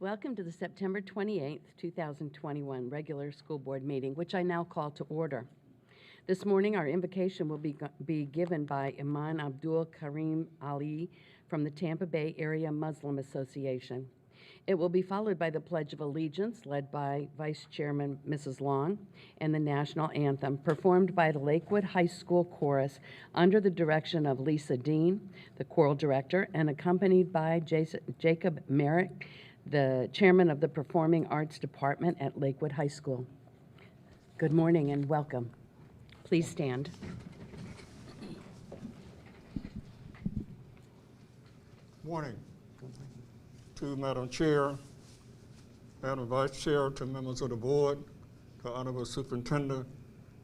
Welcome to the September 28th, 2021 regular school board meeting, which I now call to order. This morning, our invocation will be given by Imam Abdul Karim Ali from the Tampa Bay Area Muslim Association. It will be followed by the Pledge of Allegiance, led by Vice Chairman Mrs. Long, and the National Anthem, performed by the Lakewood High School Chorus under the direction of Lisa Dean, the choral director, and accompanied by Jacob Merrick, the chairman of the Performing Arts Department at Lakewood High School. Good morning and welcome. Please stand. Morning to Madam Chair, Madam Vice Chair, to members of the board, to Honorable Superintendent,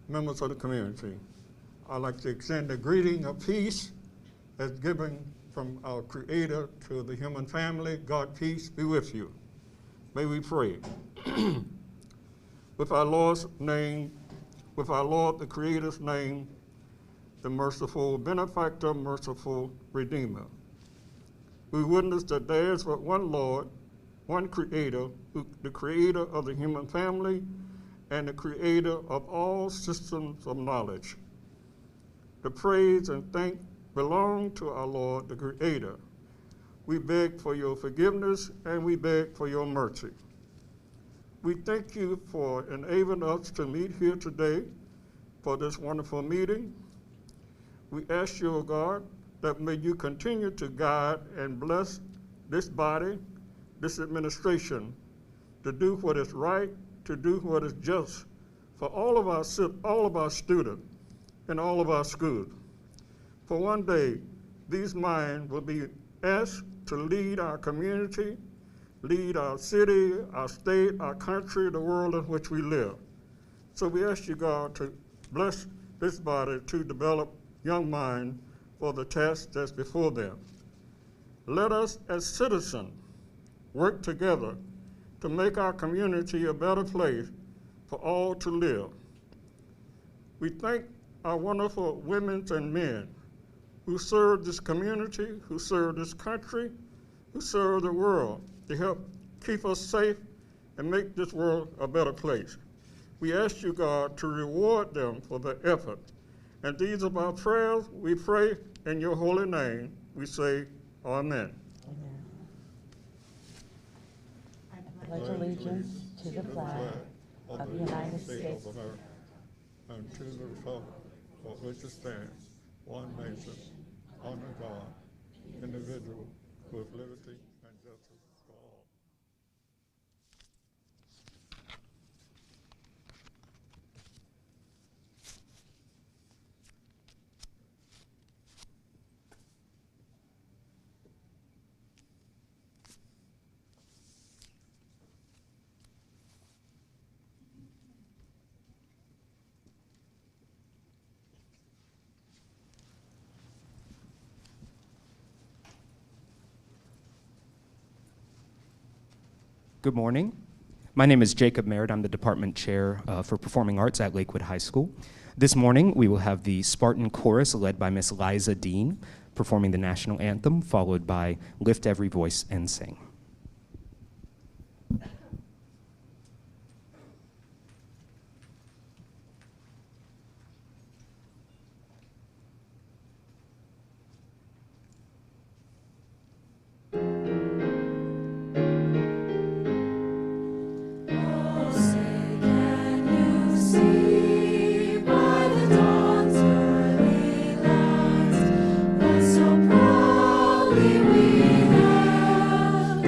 members of the community. I'd like to extend a greeting of peace as given from our Creator to the human family. God, peace be with you. May we pray. With our Lord's name, with our Lord, the Creator's name, the merciful benefactor, merciful Redeemer. We witness that there is but one Lord, one Creator, the Creator of the human family and the Creator of all systems of knowledge. The praise and thanks belong to our Lord, the Creator. We beg for your forgiveness and we beg for your mercy. We thank you for enabling us to meet here today for this wonderful meeting. We ask you, O God, that may you continue to guide and bless this body, this administration, to do what is right, to do what is just for all of our students and all of our schools. For one day, these minds will be asked to lead our community, lead our city, our state, our country, the world in which we live. So we ask you, God, to bless this body to develop young minds for the task that's before them. Let us as citizens work together to make our community a better place for all to live. We thank our wonderful women and men who serve this community, who serve this country, who serve the world to help keep us safe and make this world a better place. We ask you, God, to reward them for their effort. And these are our prayers. We pray in your holy name. We say, Amen. Amen. I pledge allegiance to the flag of the United States of America and to the republic for which it stands, one nation, under God, indivisible, with liberty and justice for all. Good morning. My name is Jacob Merritt. I'm the department chair for Performing Arts at Lakewood High School. This morning, we will have the Spartan Chorus led by Miss Liza Dean performing the national anthem, followed by Lift Every Voice and Sing. So proudly we have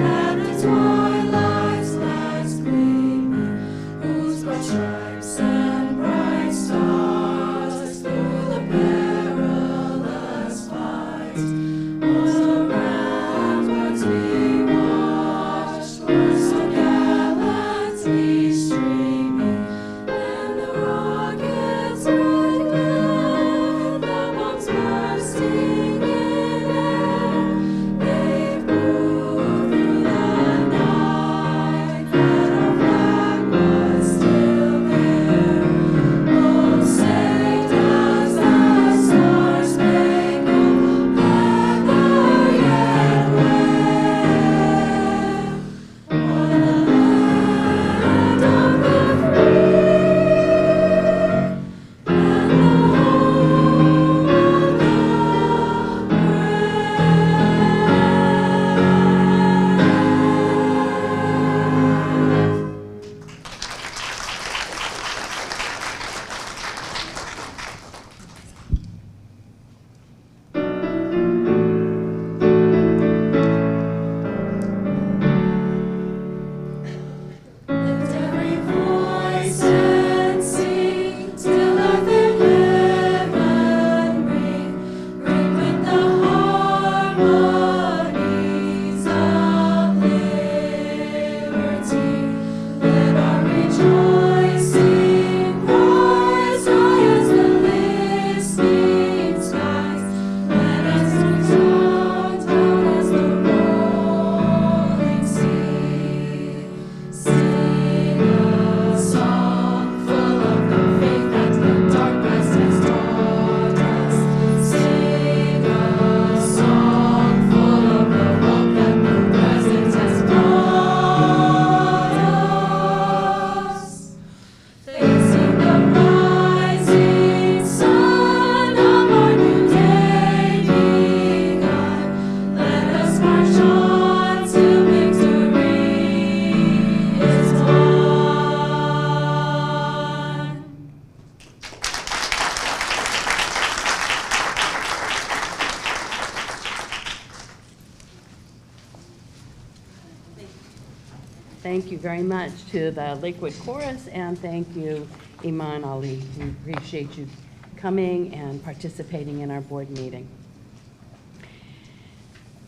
Thank you very much to the Lakewood Chorus, and thank you, Iman Ali. We appreciate you coming and participating in our board meeting.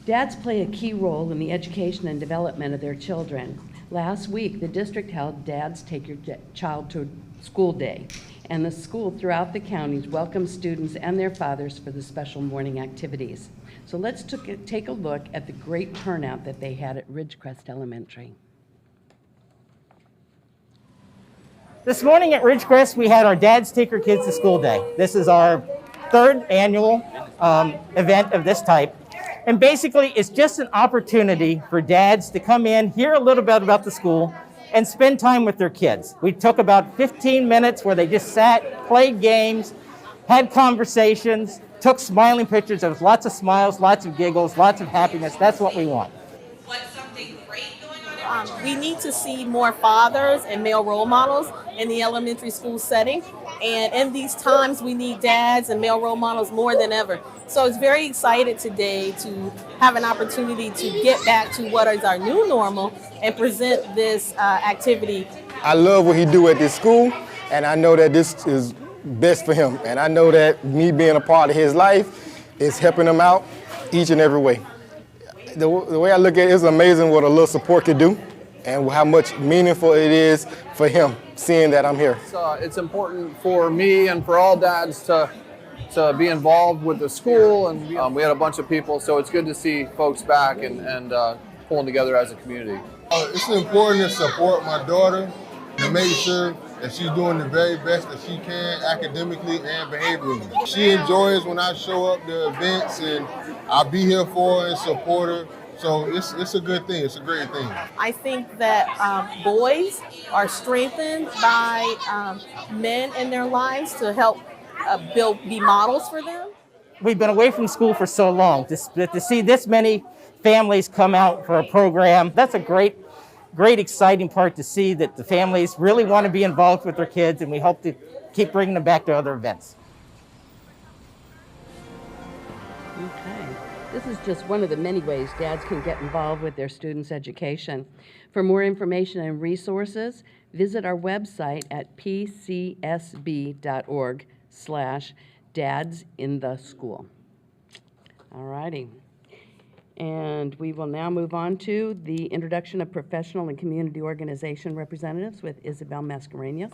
Dads play a key role in the education and development of their children. Last week, the district held Dads Take Your Child to School Day, and the school throughout the counties welcomed students and their fathers for the special morning activities. So let's take a look at the great turnout that they had at Ridgecrest Elementary. This morning at Ridgecrest, we had our Dads Take Your Kids to School Day. This is our third annual event of this type. And basically, it's just an opportunity for dads to come in, hear a little bit about the school, and spend time with their kids. We took about 15 minutes where they just sat, played games, had conversations, took smiling pictures. There was lots of smiles, lots of giggles, lots of happiness. That's what we want. What's something great going on? We need to see more fathers and male role models in the elementary school setting. And in these times, we need dads and male role models more than ever. So it's very excited today to have an opportunity to get back to what is our new normal and present this activity. I love what he do at this school, and I know that this is best for him. And I know that me being a part of his life is helping him out each and every way. The way I look at it, it's amazing what a little support can do and how much meaningful it is for him seeing that I'm here. It's important for me and for all dads to be involved with the school, and we had a bunch of people, so it's good to see folks back and pulling together as a community. It's important to support my daughter and make sure that she's doing the very best that she can academically and behaviorally. She enjoys when I show up to events, and I'll be here for her and support her. So it's a good thing. It's a great thing. I think that boys are strengthened by men in their lives to help be models for them. We've been away from school for so long. To see this many families come out for a program, that's a great exciting part to see that the families really want to be involved with their kids, and we hope to keep bringing them back to other events. Okay. This is just one of the many ways dads can get involved with their students' education. For more information and resources, visit our website at pcsb.org/dadsintheschool. All righty. And we will now move on to the introduction of professional and community organization representatives with Isabel Mascarenas,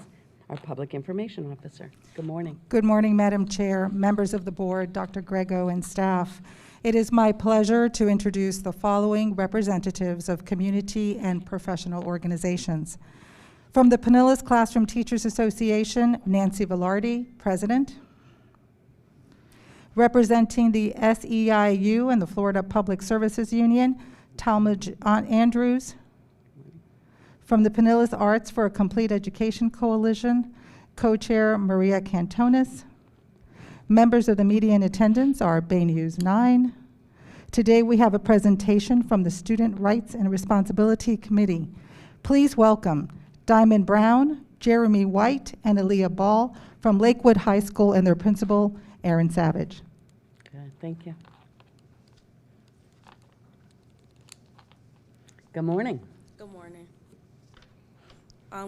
our Public Information Officer. Good morning. Good morning, Madam Chair, members of the board, Dr. Grego, and staff. It is my pleasure to introduce the following representatives of community and professional organizations. From the Pinellas Classroom Teachers Association, Nancy Velarde, President. Representing the SEIU and the Florida Public Services Union, Talmadge Andrews. From the Pinellas Arts for a Complete Education Coalition, co-chair Maria Cantonis. Members of the media in attendance are Bay News 9. Today we have a presentation from the Student Rights and Responsibility Committee. Please welcome Diamond Brown, Jeremy White, and Aaliyah Ball from Lakewood High School and their principal, Aaron Savage. Good, thank you. Good morning. Good morning.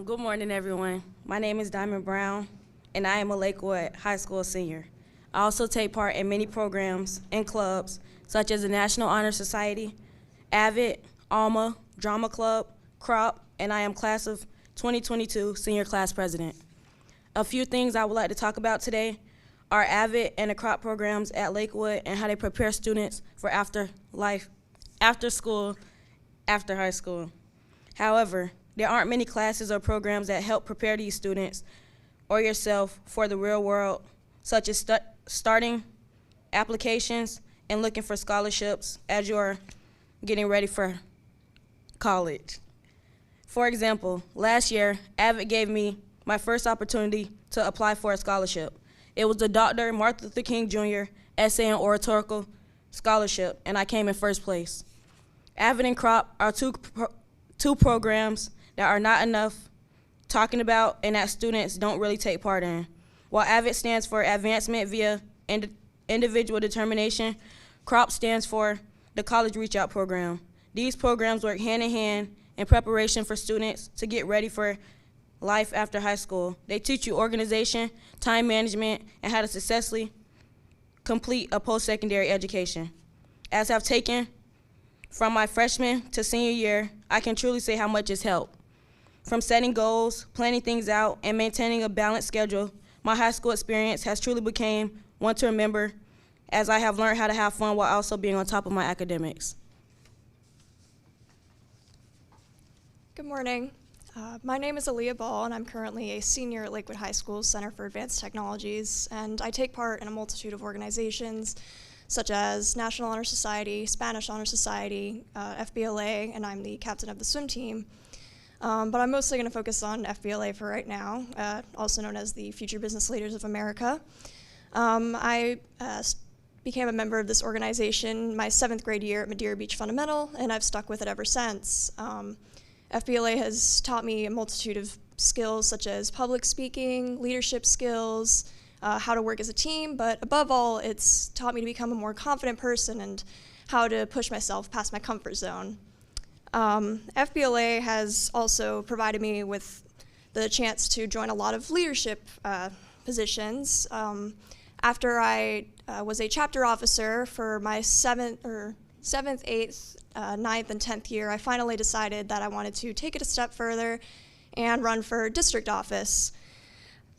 Good morning, everyone. My name is Diamond Brown, and I am a Lakewood High School senior. I also take part in many programs and clubs, such as the National Honor Society, AVID, ALMA, Drama Club, CROP, and I am class of 2022 senior class president. A few things I would like to talk about today are AVID and the CROP programs at Lakewood and how they prepare students for after school, after high school. However, there aren't many classes or programs that help prepare these students or yourself for the real world, such as starting applications and looking for scholarships as you're getting ready for college. For example, last year, AVID gave me my first opportunity to apply for a scholarship. It was the Dr. Martin Luther King Jr. Essay and Oratorical Scholarship, and I came in first place. AVID and CROP are two programs that are not enough talking about and that students don't really take part in. While AVID stands for Advancement via Individual Determination, CROP stands for the College Reach Out Program. These programs work hand in hand in preparation for students to get ready for life after high school. They teach you organization, time management, and how to successfully complete a post-secondary education. As I've taken from my freshman to senior year, I can truly say how much it's helped. From setting goals, planning things out, and maintaining a balanced schedule, my high school experience has truly become one to remember, as I have learned how to have fun while also being on top of my academics. Good morning. My name is Aaliyah Ball, and I'm currently a senior at Lakewood High School's Center for Advanced Technologies, and I take part in a multitude of organizations such as National Honor Society, Spanish Honor Society, FBLA, and I'm the captain of the swim team. But I'm mostly going to focus on FBLA for right now, also known as the Future Business Leaders of America. I became a member of this organization my 7th grade year at Madeira Beach Fundamental, and I've stuck with it ever since. FBLA has taught me a multitude of skills such as public speaking, leadership skills, how to work as a team, but above all, it's taught me to become a more confident person and how to push myself past my comfort zone. FBLA has also provided me with the chance to join a lot of leadership positions. After I was a chapter officer for my 7th, 8th, 9th, and 10th year, I finally decided that I wanted to take it a step further and run for district office.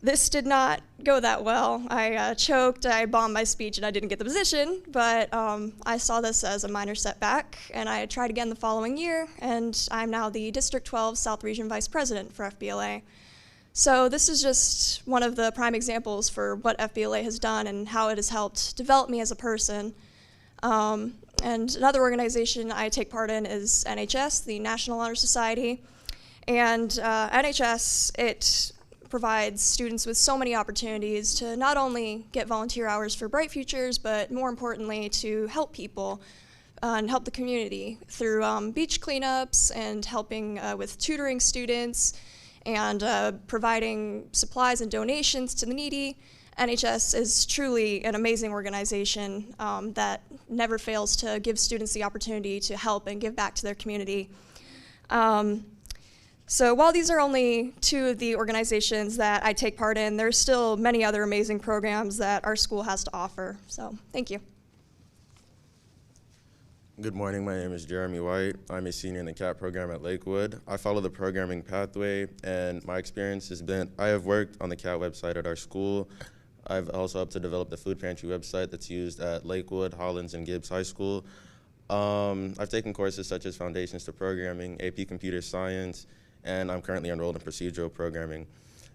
This did not go that well. I choked, I bombed my speech, and I didn't get the position, but I saw this as a minor setback, and I tried again the following year, and I'm now the District 12 South Region Vice President for FBLA. So this is just one of the prime examples for what FBLA has done and how it has helped develop me as a person. And another organization I take part in is NHS, the National Honor Society. And NHS, it provides students with so many opportunities to not only get volunteer hours for Bright Futures, but more importantly, to help people and help the community through beach cleanups and helping with tutoring students and providing supplies and donations to the needy. NHS is truly an amazing organization that never fails to give students the opportunity to help and give back to their community. So while these are only 2 of the organizations that I take part in, there's still many other amazing programs that our school has to offer. So thank you. Good morning, my name is Jeremy White. I'm a senior in the CAT program at Lakewood. I follow the programming pathway, and my experience has been, I have worked on the CAT website at our school. I've also helped to develop the food pantry website that's used at Lakewood, Hollins, and Gibbs High School. I've taken courses such as Foundations to Programming, AP Computer Science, and I'm currently enrolled in procedural programming.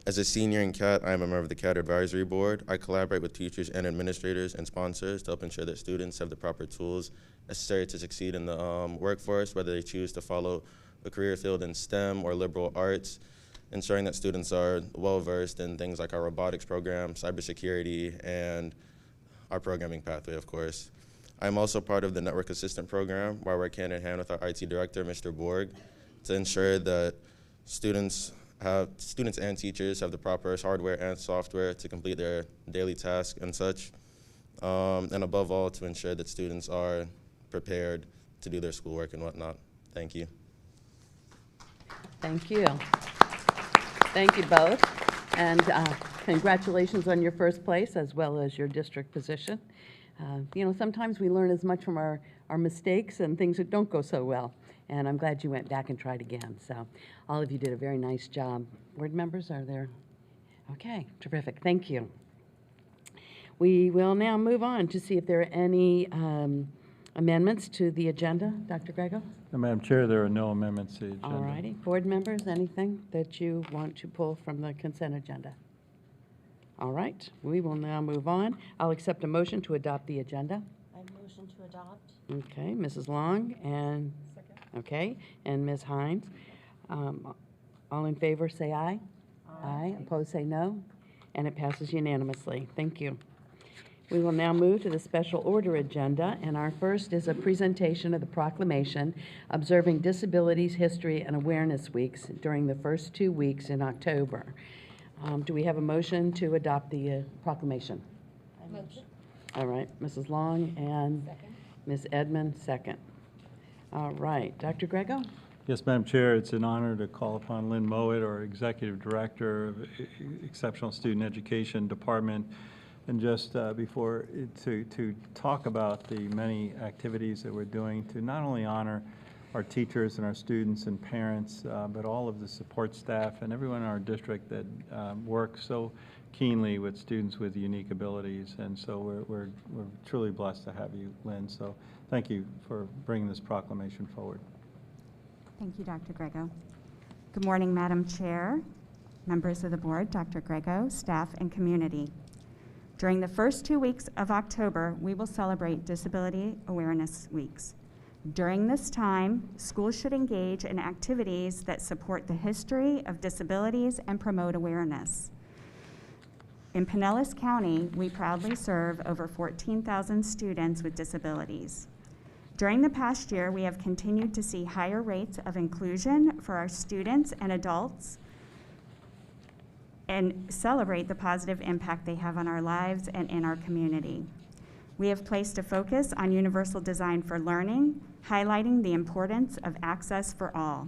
As a senior in CAT, I am a member of the CAT Advisory Board. I collaborate with teachers and administrators and sponsors to help ensure that students have the proper tools necessary to succeed in the workforce, whether they choose to follow a career field in STEM or liberal arts, ensuring that students are well-versed in things like our robotics program, cybersecurity, and our programming pathway, of course. I'm also part of the Network Assistant Program, where I work hand-in-hand with our IT Director, Mr. Borg, to ensure that students and teachers have the proper hardware and software to complete their daily tasks and such, and above all, to ensure that students are prepared to do their schoolwork and whatnot. Thank you. Thank you. Thank you both, and congratulations on your first place as well as your district position. You know, sometimes we learn as much from our mistakes and things that don't go so well, and I'm glad you went back and tried again. So all of you did a very nice job. Board members, are there? Okay, terrific. Thank you. We will now move on to see if there are any amendments to the agenda. Dr. Grego? Madam Chair, there are no amendments to the agenda. All righty. Board members, anything that you want to pull from the consent agenda? All right. We will now move on. I'll accept a motion to adopt the agenda. I motion to adopt. Okay, Mrs. Long and second. Okay, and Ms. Hines. All in favor say aye. Aye. Opposed say no. And it passes unanimously. Thank you. We will now move to the special order agenda, and our first is a presentation of the proclamation observing Disabilities History and Awareness Weeks during the first 2 weeks in October. Do we have a motion to adopt the proclamation? Motion. All right, Mrs. Long and Second. Ms. Edmond, second. All right, Dr. Grego? Yes, Madam Chair, it's an honor to call upon Lynn Mowat, our Executive Director of Exceptional Student Education Department, and just before to talk about the many activities that we're doing to not only honor our teachers and our students and parents, but all of the support staff and everyone in our district that works so keenly with students with unique abilities. And so we're truly blessed to have you, Lynn. So thank you for bringing this proclamation forward. Thank you, Dr. Grego. Good morning, Madam Chair, members of the board, Dr. Grego, staff, and community. During the first 2 weeks of October, we will celebrate Disability Awareness Weeks. During this time, schools should engage in activities that support the history of disabilities and promote awareness. In Pinellas County, we proudly serve over 14,000 students with disabilities. During the past year, we have continued to see higher rates of inclusion for our students and adults and celebrate the positive impact they have on our lives and in our community. We have placed a focus on universal design for learning, highlighting the importance of access for all.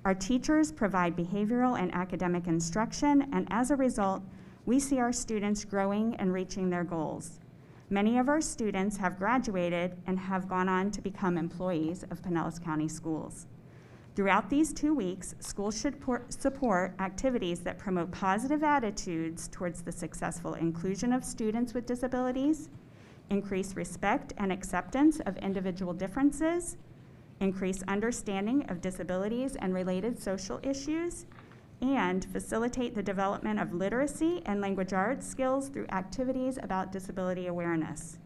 Our teachers provide behavioral and academic instruction, and as a result, we see our students growing and reaching their goals. Many of our students have graduated and have gone on to become employees of Pinellas County Schools. Throughout these 2 weeks, schools should support activities that promote positive attitudes towards the successful inclusion of students with disabilities, increase respect and acceptance of individual differences, increase understanding of disabilities and related social issues, and facilitate the development of literacy and language arts skills through activities about disability awareness.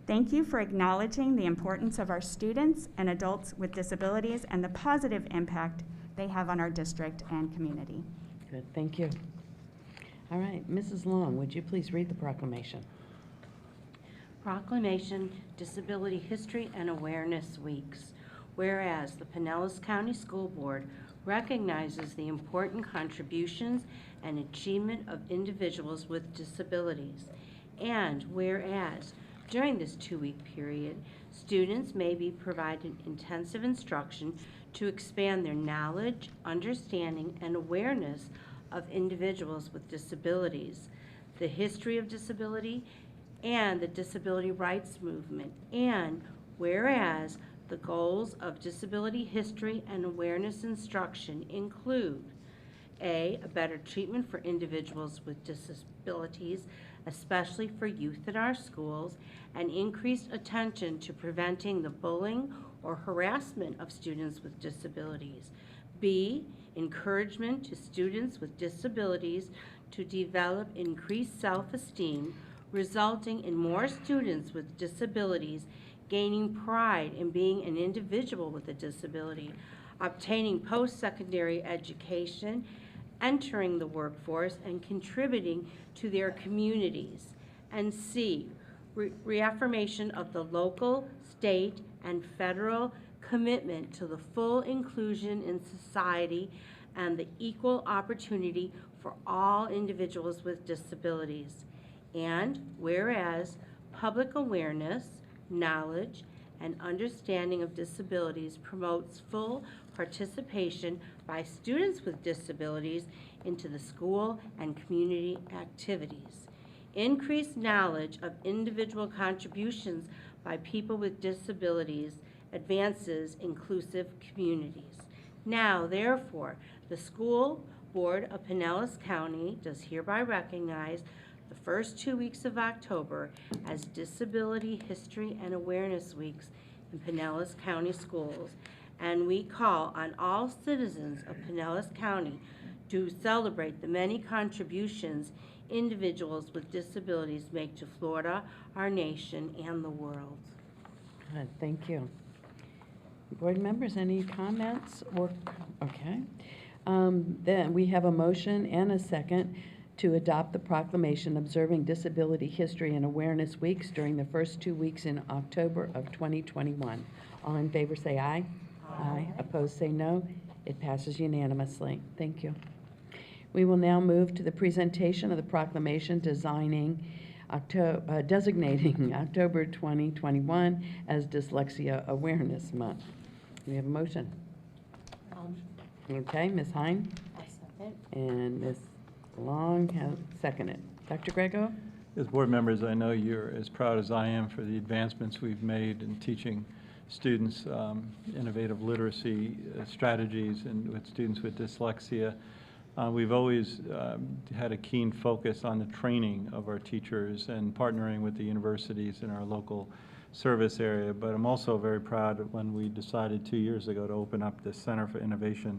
Thank you for acknowledging the importance of our students and adults with disabilities and the positive impact they have on our district and community. Good, thank you. All right, Mrs. Long, would you please read the proclamation? Proclamation, Disability History and Awareness Weeks. Whereas the Pinellas County School Board recognizes the important contributions and achievement of individuals with disabilities. And whereas during this 2-week period, students may be provided intensive instruction to expand their knowledge, understanding, and awareness of individuals with disabilities, the history of disability, and the disability rights movement. And whereas the goals of disability history and awareness instruction include a better treatment for individuals with disabilities, especially for youth in our schools, and increased attention to preventing the bullying or harassment of students with disabilities. B, encouragement to students with disabilities to develop increased self-esteem, resulting in more students with disabilities gaining pride in being an individual with a disability, obtaining post-secondary education, entering the workforce, and contributing to their communities. And C, reaffirmation of the local, state, and federal commitment to the full inclusion in society and the equal opportunity for all individuals with disabilities. And whereas public awareness, knowledge, and understanding of disabilities promotes full participation by students with disabilities into the school and community activities. Increased knowledge of individual contributions by people with disabilities advances inclusive communities. Now, therefore, the School Board of Pinellas County does hereby recognize the first 2 weeks of October as Disability History and Awareness Weeks in Pinellas County Schools, and we call on all citizens of Pinellas County to celebrate the many contributions individuals with disabilities make to Florida, our nation, and the world. Good, thank you. Board members, any comments or, okay. Then we have a motion and a second to adopt the proclamation observing Disability History and Awareness Weeks during the first 2 weeks in October of 2021. All in favor say aye. Aye. Opposed say no. It passes unanimously. Thank you. We will now move to the presentation of the proclamation designating October 2021 as Dyslexia Awareness Month. We have a motion. Okay, Ms. Hine? And Ms. Long has seconded. Dr. Grego? As board members, I know you're as proud as I am for the advancements we've made in teaching students innovative literacy strategies and with students with dyslexia. We've always had a keen focus on the training of our teachers and partnering with the universities in our local service area, but I'm also very proud when we decided 2 years ago to open up the Center for Innovation,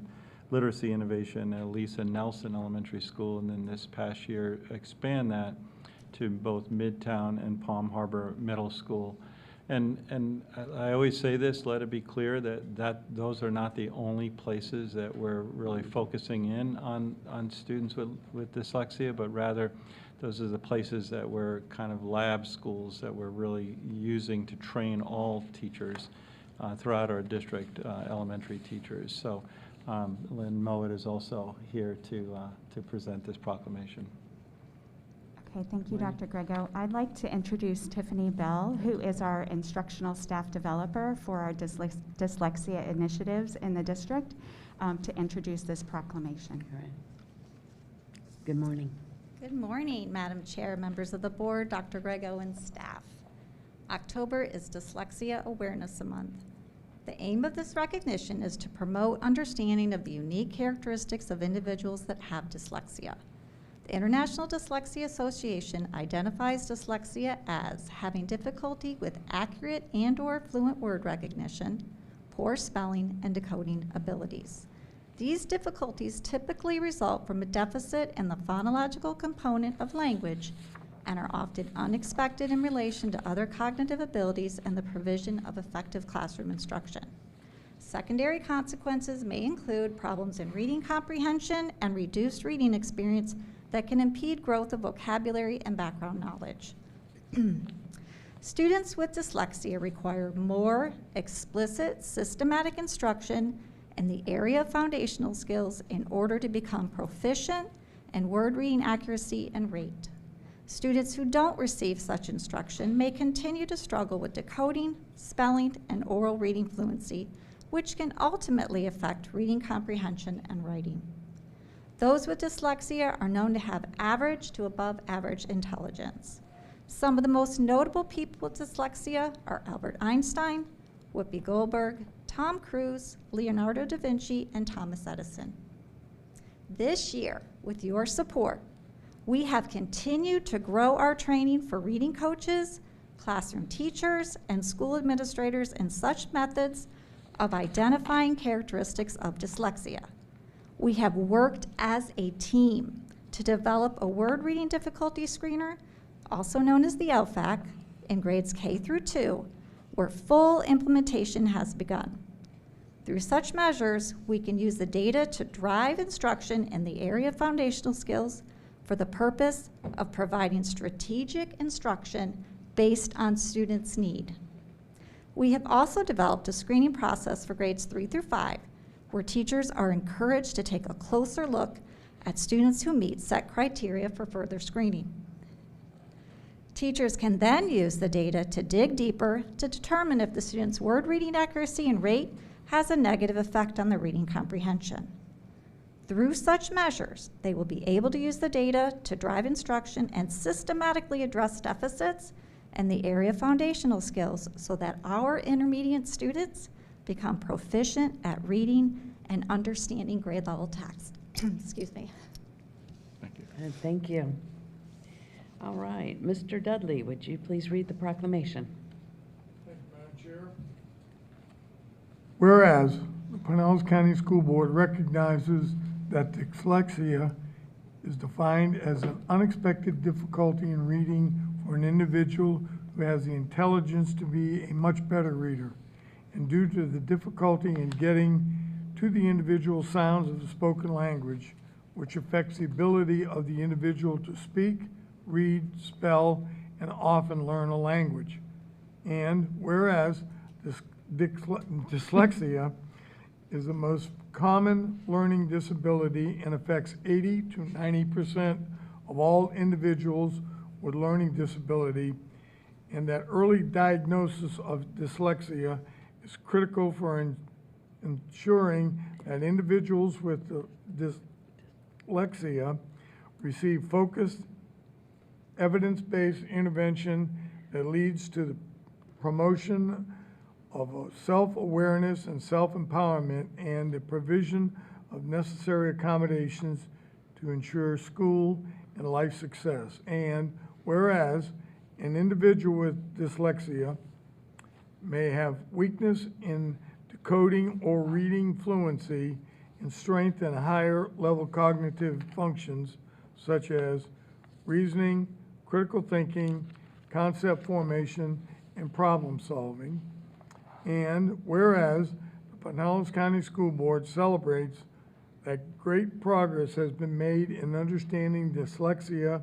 Literacy Innovation at Lisa Nelson Elementary School, and then this past year expand that to both Midtown and Palm Harbor Middle School. And I always say this, let it be clear that those are not the only places that we're really focusing in on students with dyslexia, but rather those are the places that we're kind of lab schools that we're really using to train all teachers throughout our district, elementary teachers. So Lynn Mowat is also here to present this proclamation. Okay, thank you, Dr. Grego. I'd like to introduce Tiffany Bell, who is our instructional staff developer for our dyslexia initiatives in the district, to introduce this proclamation. All right. Good morning. Good morning, Madam Chair, members of the board, Dr. Grego, and staff. October is Dyslexia Awareness Month. The aim of this recognition is to promote understanding of the unique characteristics of individuals that have dyslexia. The International Dyslexia Association identifies dyslexia as having difficulty with accurate and/or fluent word recognition, poor spelling, and decoding abilities. These difficulties typically result from a deficit in the phonological component of language and are often unexpected in relation to other cognitive abilities and the provision of effective classroom instruction. Secondary consequences may include problems in reading comprehension and reduced reading experience that can impede growth of vocabulary and background knowledge. Students with dyslexia require more explicit, systematic instruction in the area of foundational skills in order to become proficient in word reading accuracy and rate. Students who don't receive such instruction may continue to struggle with decoding, spelling, and oral reading fluency, which can ultimately affect reading comprehension and writing. Those with dyslexia are known to have average to above average intelligence. Some of the most notable people with dyslexia are Albert Einstein, Whoopi Goldberg, Tom Cruise, Leonardo da Vinci, and Thomas Edison. This year, with your support, we have continued to grow our training for reading coaches, classroom teachers, and school administrators in such methods of identifying characteristics of dyslexia. We have worked as a team to develop a word reading difficulty screener, also known as the LFAC, in grades K through 2, where full implementation has begun. Through such measures, we can use the data to drive instruction in the area of foundational skills for the purpose of providing strategic instruction based on students' need. We have also developed a screening process for grades 3 through 5, where teachers are encouraged to take a closer look at students who meet set criteria for further screening. Teachers can then use the data to dig deeper to determine if the student's word reading accuracy and rate has a negative effect on their reading comprehension. Through such measures, they will be able to use the data to drive instruction and systematically address deficits in the area of foundational skills so that our intermediate students become proficient at reading and understanding grade level text. Excuse me. Thank you. Thank you. All right, Mr. Dudley, would you please read the proclamation? Thank you, Madam Chair. Whereas the Pinellas County School Board recognizes that dyslexia is defined as an unexpected difficulty in reading for an individual who has the intelligence to be a much better reader, and due to the difficulty in getting to the individual sounds of the spoken language, which affects the ability of the individual to speak, read, spell, and often learn a language. And whereas dyslexia is the most common learning disability and affects 80 to 90% of all individuals with learning disability, and that early diagnosis of dyslexia is critical for ensuring that individuals with dyslexia receive focused, evidence-based intervention that leads to the promotion of self-awareness and self-empowerment and the provision of necessary accommodations to ensure school and life success. And whereas an individual with dyslexia may have weakness in decoding or reading fluency and strength in higher level cognitive functions such as reasoning, critical thinking, concept formation, and problem solving. And whereas the Pinellas County School Board celebrates that great progress has been made in understanding dyslexia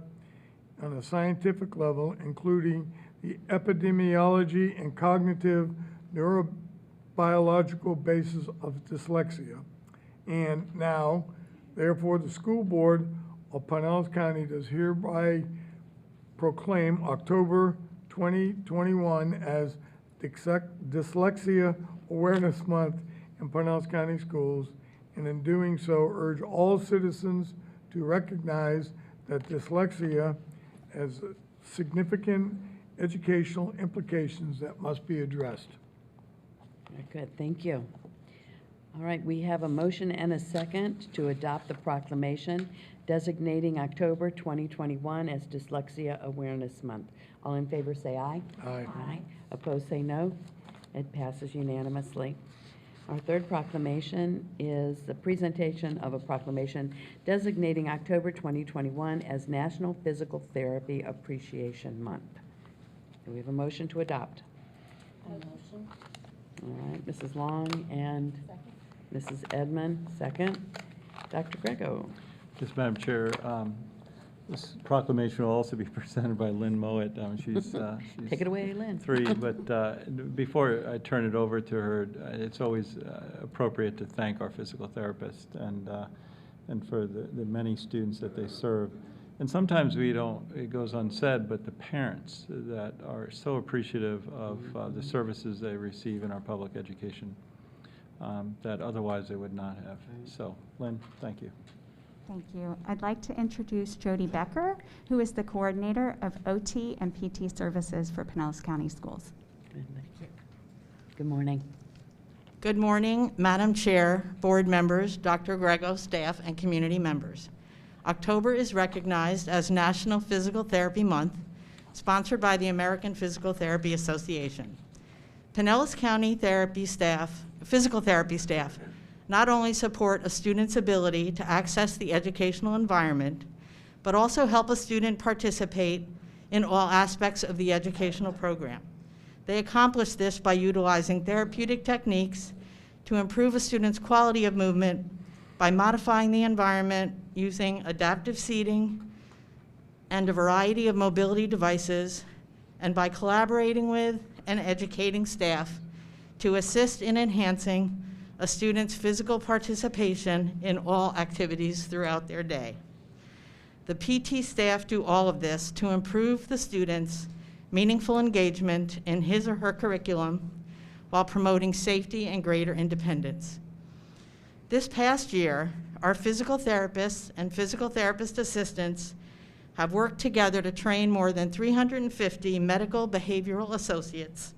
on a scientific level, including the epidemiology and cognitive neurobiological basis of dyslexia. And now, therefore, the school board of Pinellas County does hereby proclaim October 2021 as Dyslexia Awareness Month in Pinellas County Schools, and in doing so, urge all citizens to recognize that dyslexia has significant educational implications that must be addressed. Very good, thank you. All right, we have a motion and a second to adopt the proclamation designating October 2021 as Dyslexia Awareness Month. All in favor say aye. Aye. Aye. Opposed say no. It passes unanimously. Our third proclamation is the presentation of a proclamation designating October 2021 as National Physical Therapy Appreciation Month. Do we have a motion to adopt? Motion. All right, Mrs. Long and Mrs. Edmond, second. Dr. Grego. Yes, Madam Chair. This proclamation will also be presented by Lynn Mowat. She's Take it away, Lynn. 3, but before I turn it over to her, it's always appropriate to thank our physical therapists and for the many students that they serve. And sometimes we don't, it goes unsaid, but the parents that are so appreciative of the services they receive in our public education that otherwise they would not have. So, Lynn, thank you. Thank you. I'd like to introduce Jody Becker, who is the coordinator of OT and PT services for Pinellas County Schools. Good morning. Good morning, Madam Chair, board members, Dr. Grego, staff, and community members. October is recognized as National Physical Therapy Month, sponsored by the American Physical Therapy Association. Pinellas County physical therapy staff not only support a student's ability to access the educational environment, but also help a student participate in all aspects of the educational program. They accomplish this by utilizing therapeutic techniques to improve a student's quality of movement by modifying the environment using adaptive seating and a variety of mobility devices, and by collaborating with and educating staff to assist in enhancing a student's physical participation in all activities throughout their day. The PT staff do all of this to improve the student's meaningful engagement in his or her curriculum while promoting safety and greater independence. This past year, our physical therapists and physical therapist assistants have worked together to train more than 350 medical behavioral associates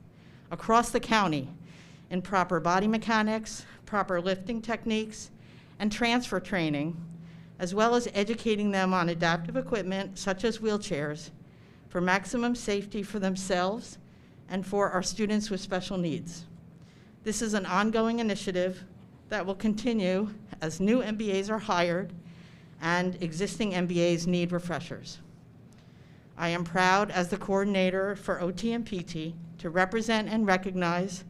across the county in proper body mechanics, proper lifting techniques, and transfer training, as well as educating them on adaptive equipment such as wheelchairs for maximum safety for themselves and for our students with special needs. This is an ongoing initiative that will continue as new MBAs are hired and existing MBAs need refreshers. I am proud as the coordinator for OT and PT to represent and recognize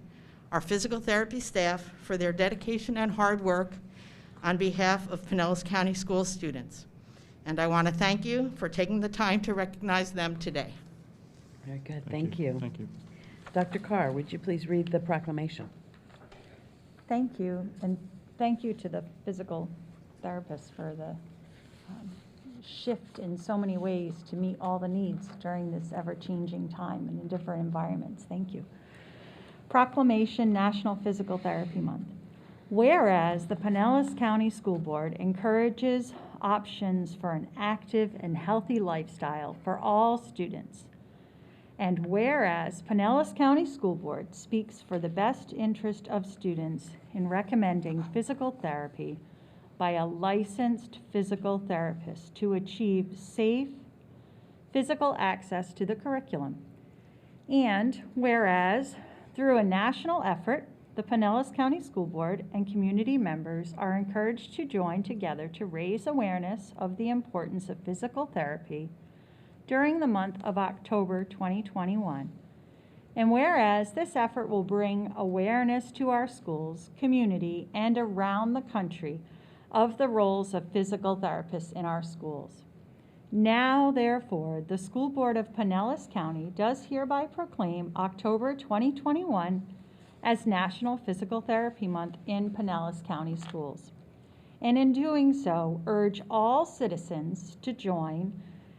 our physical therapy staff for their dedication and hard work on behalf of Pinellas County School students. And I want to thank you for taking the time to recognize them today. Very good, thank you. Thank you. Dr. Carr, would you please read the proclamation? Thank you, and thank you to the physical therapists for the shift in so many ways to meet all the needs during this ever-changing time and in different environments. Thank you. Proclamation, National Physical Therapy Month. Whereas the Pinellas County School Board encourages options for an active and healthy lifestyle for all students. And whereas Pinellas County School Board speaks for the best interest of students in recommending physical therapy by a licensed physical therapist to achieve safe physical access to the curriculum. And whereas through a national effort, the Pinellas County School Board and community members are encouraged to join together to raise awareness of the importance of physical therapy during the month of October 2021. And whereas this effort will bring awareness to our schools, community, and around the country of the roles of physical therapists in our schools. Now, therefore, the School Board of Pinellas County does hereby proclaim October 2021 as National Physical Therapy Month in Pinellas County Schools. And in doing so, urge all citizens to join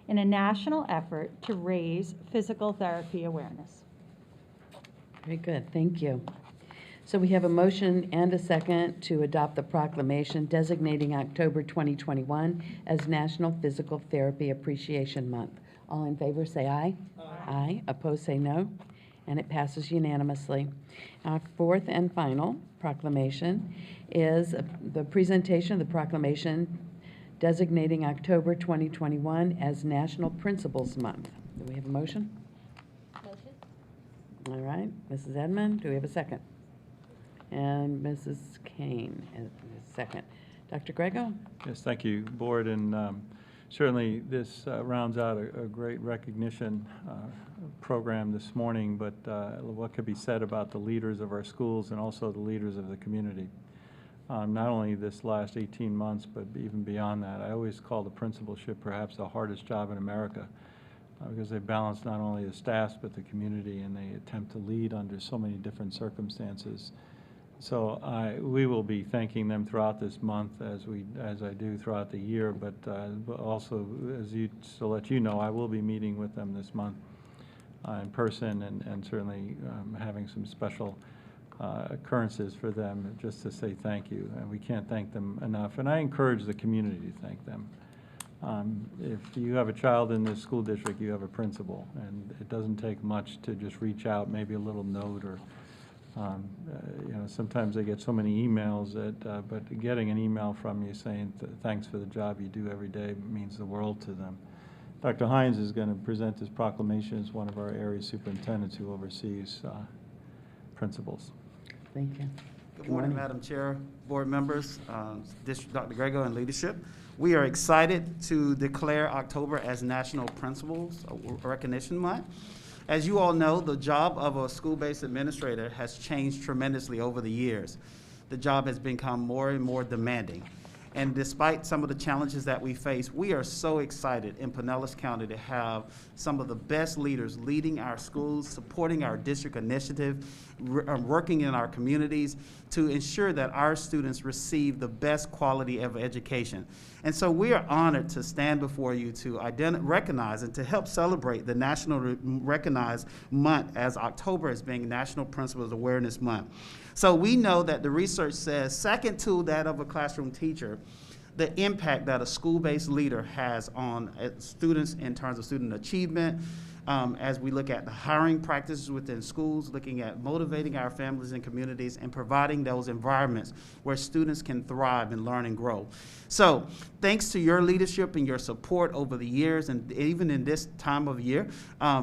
in a national effort to raise physical therapy awareness. Very good, thank you. So we have a motion and a second to adopt the proclamation designating October 2021 as National Physical Therapy Appreciation Month. All in favor say aye. Aye. Opposed say no. And it passes unanimously. Our fourth and final proclamation is the presentation of the proclamation designating October 2021 as National Principals Month. Do we have a motion? Motion. All right, Mrs. Edmond, do we have a second? And Mrs. Kane is second. Dr. Grego? Yes, thank you, Board, and certainly this rounds out a great recognition program this morning, but what could be said about the leaders of our schools and also the leaders of the community. Not only this last 18 months, but even beyond that. I always call the principalship perhaps the hardest job in America because they balance not only the staff but the community, and they attempt to lead under so many different circumstances. So we will be thanking them throughout this month as I do throughout the year, but also to let you know, I will be meeting with them this month in person and certainly having some special occurrences for them just to say thank you, and we can't thank them enough. And I encourage the community to thank them. If you have a child in this school district, you have a principal, and it doesn't take much to just reach out, maybe a little note or sometimes they get so many emails that, but getting an email from you saying thanks for the job you do every day means the world to them. Dr. Hines is going to present this proclamation as one of our area superintendents who oversees principals. Thank you. Good morning, Madam Chair, board members, District Dr. Grego and leadership. We are excited to declare October as National Principals Recognition Month. As you all know, the job of a school-based administrator has changed tremendously over the years. The job has become more and more demanding. And despite some of the challenges that we face, we are so excited in Pinellas County to have some of the best leaders leading our schools, supporting our district initiative, working in our communities to ensure that our students receive the best quality of education. And so we are honored to stand before you to recognize and to help celebrate the National Recognized Month as October as being National Principals Awareness Month. So we know that the research says, second to that of a classroom teacher, the impact that a school-based leader has on students in terms of student achievement, as we look at the hiring practices within schools, looking at motivating our families and communities and providing those environments where students can thrive and learn and grow. So thanks to your leadership and your support over the years and even in this time of year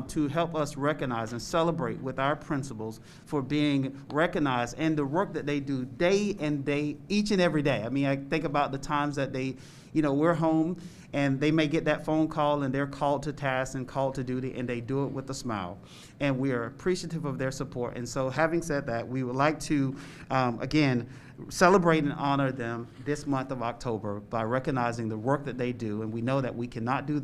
to help us recognize and celebrate with our principals for being recognized and the work that they do day and day, each and every day. I mean, I think about the times that they, we're home and they may get that phone call and they're called to task and called to duty, and they do it with a smile. And we are appreciative of their support. And so having said that, we would like to, again, celebrate and honor them this month of October by recognizing the work that they do. And we know that we cannot do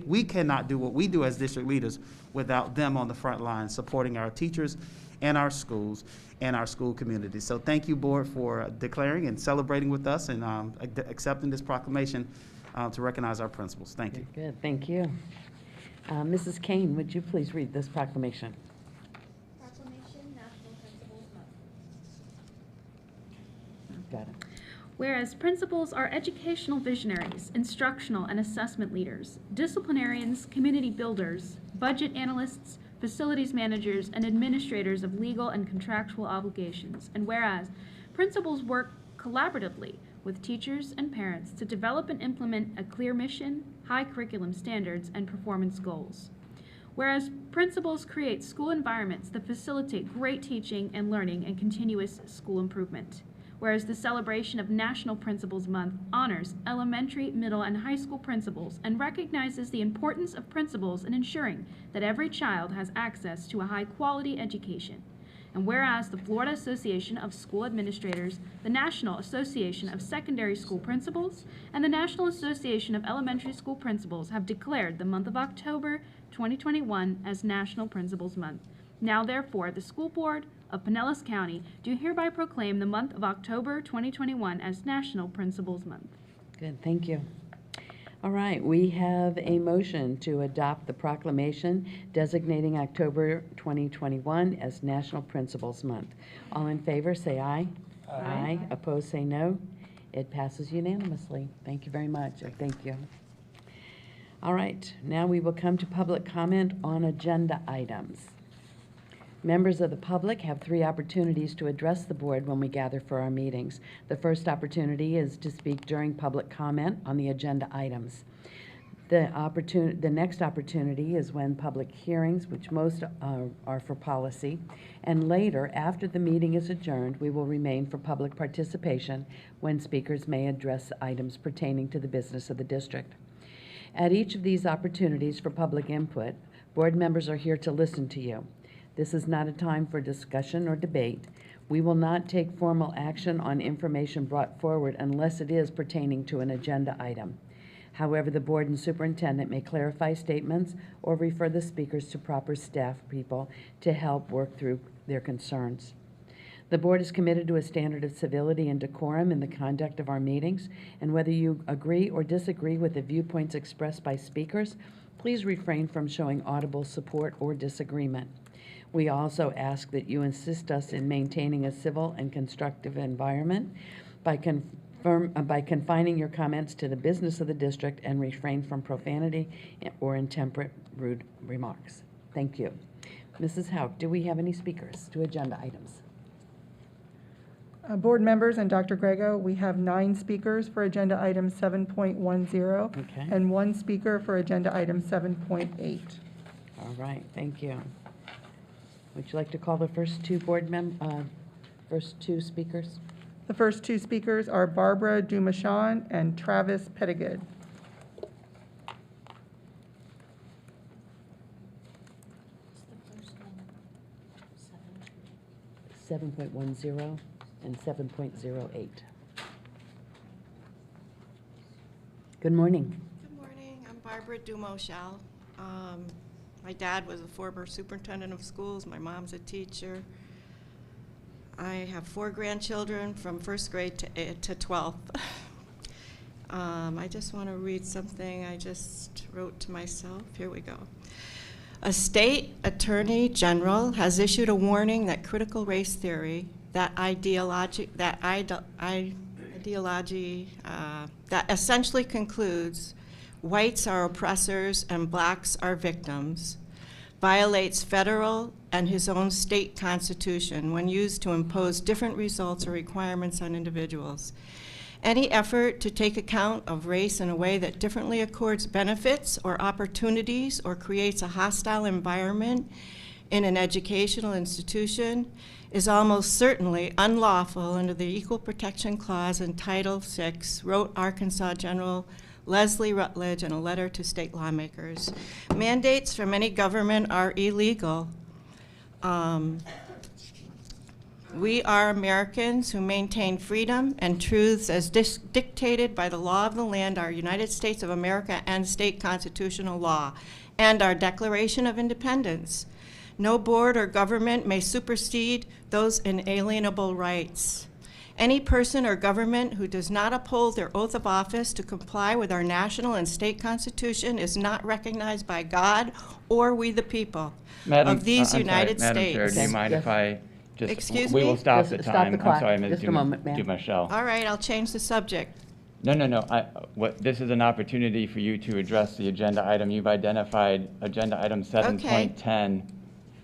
we cannot do what we do as district leaders without them on the front line supporting our teachers and our schools and our school community. So thank you, board, for declaring and celebrating with us and accepting this proclamation to recognize our principals. Thank you. Good, thank you. Mrs. Kane, would you please read this proclamation? Proclamation, National Principals Month. Got it. Whereas principals are educational visionaries, instructional and assessment leaders, disciplinarians, community builders, budget analysts, facilities managers, and administrators of legal and contractual obligations. And whereas principals work collaboratively with teachers and parents to develop and implement a clear mission, high curriculum standards, and performance goals. Whereas principals create school environments that facilitate great teaching and learning and continuous school improvement. Whereas the celebration of National Principals Month honors elementary, middle, and high school principals and recognizes the importance of principals in ensuring that every child has access to a high-quality education. And whereas the Florida Association of School Administrators, the National Association of Secondary School Principals, and the National Association of Elementary School Principals have declared the month of October 2021 as National Principals Month. Now therefore, the School Board of Pinellas County do hereby proclaim the month of October 2021 as National Principals Month. Good, thank you. All right, we have a motion to adopt the proclamation designating October 2021 as National Principals Month. All in favor, say aye. Aye. Opposed, say no. It passes unanimously. Thank you very much. Thank you. All right, now we will come to public comment on agenda items. Members of the public have 3 opportunities to address the board when we gather for our meetings. The first opportunity is to speak during public comment on the agenda items. The next opportunity is when public hearings, which most are for policy, and later, after the meeting is adjourned, we will remain for public participation when speakers may address items pertaining to the business of the district. At each of these opportunities for public input, board members are here to listen to you. This is not a time for discussion or debate. We will not take formal action on information brought forward unless it is pertaining to an agenda item. However, the board and superintendent may clarify statements or refer the speakers to proper staff people to help work through their concerns. The board is committed to a standard of civility and decorum in the conduct of our meetings, and whether you agree or disagree with the viewpoints expressed by speakers, please refrain from showing audible support or disagreement. We also ask that you assist us in maintaining a civil and constructive environment by confining your comments to the business of the district and refrain from profanity or intemperate, rude remarks. Thank you. Mrs. Hauk, do we have any speakers to agenda items? Board members and Dr. Grego, we have 9 speakers for agenda item 7.10 and 1 speaker for agenda item 7.8. All right, thank you. Would you like to call the first 2 first 2 speakers? The first 2 speakers are Barbara Dumachan and Travis Pettigood. Seven 7.10 and 7.08. Good morning. Good morning. I'm Barbara Dumoshal. My dad was a former superintendent of schools. My mom's a teacher. I have 4 grandchildren from 1st grade to 12th. I just want to read something I just wrote to myself. Here we go. A state attorney general has issued a warning that critical race theory, that essentially concludes whites are oppressors and blacks are victims, violates federal and his own state constitution when used to impose different results or requirements on individuals. Any effort to take account of race in a way that differently accords benefits or opportunities or creates a hostile environment in an educational institution is almost certainly unlawful under the Equal Protection Clause in Title VI, wrote Arkansas General Leslie Rutledge in a letter to state lawmakers. Mandates from any government are illegal. We are Americans who maintain freedom and truths as dictated by the law of the land, our United States of America, and state constitutional law, and our Declaration of Independence. No board or government may supersede those inalienable rights. Any person or government who does not uphold their oath of office to comply with our national and state constitution is not recognized by God or we the people of these United States. Madam Chair, do you mind if I Just, Excuse we me? will stop the Just time. stop the clock. I'm sorry, Ms. Just a moment, ma'am. Dumichel. All right, I'll change the subject. No. This is an opportunity for you to address the agenda item. You've identified agenda item 7.10,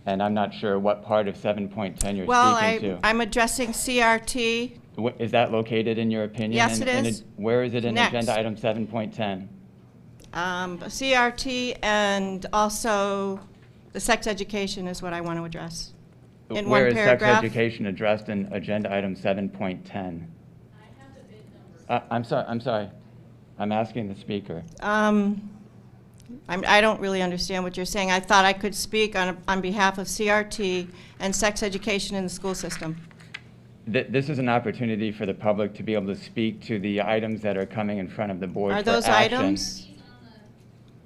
and I'm not sure what part of 7.10 you're Well, speaking to. I'm addressing CRT. Is that located in your opinion? Yes, it is. Where is it in Next. agenda item 7.10? CRT and also the sex education is what I want to address. In Where one is sex paragraph. education addressed in agenda item 7.10? I'm sorry. I'm asking the speaker. I don't really understand what you're saying. I thought I could speak on behalf of CRT and sex education in the school system. This is an opportunity for the public to be able to speak to the items that are coming in front of the board Are for those action. items?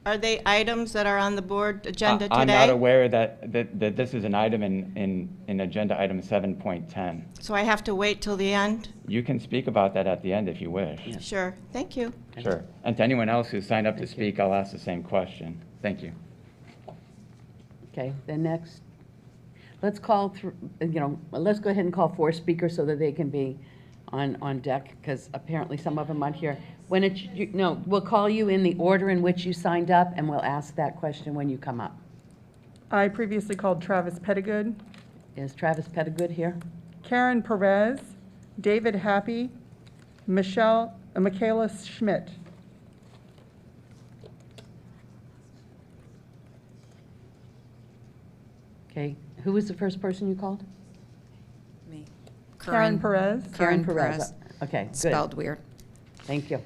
Are they items that are on the board agenda today? I'm not aware that this is an item in agenda item 7.10. So I have to wait till the end? You can speak about that at the end if you wish. Sure. Thank you. Sure. And to anyone else who signed up to speak, I'll ask the same question. Thank you. Okay, then next, let's call through, let's go ahead and call 4 speakers so that they can be on deck, because apparently some of them aren't here. We'll call you in the order in which you signed up, and we'll ask that question when you come up. I previously called Travis Pettigood. Is Travis Pettigood here? Karen Perez, David Happy, Michaela Schmidt. Okay, who was the first person you called? Me. Karen Perez. Karen Perez. Okay, good. Spelled weird. Thank you.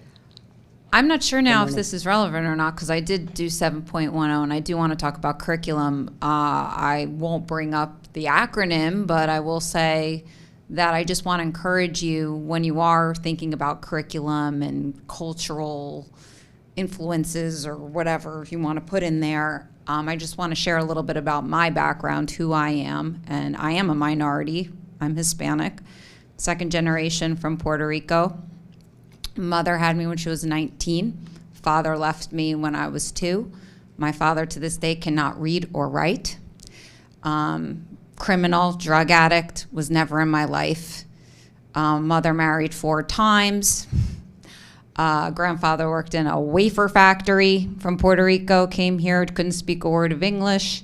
I'm not sure now if this is relevant or not, because I did do 7.10, and I do want to talk about curriculum. I won't bring up the acronym, but I will say that I just want to encourage you, when you are thinking about curriculum and cultural influences or whatever you want to put in there, I just want to share a little bit about my background, who I am, and I am a minority. I'm Hispanic, second generation from Puerto Rico. Mother had me when she was 19. Father left me when I was 2. My father to this day cannot read or write. Criminal, drug addict, was never in my life. Mother married 4 times. Grandfather worked in a wafer factory from Puerto Rico, came here, couldn't speak a word of English.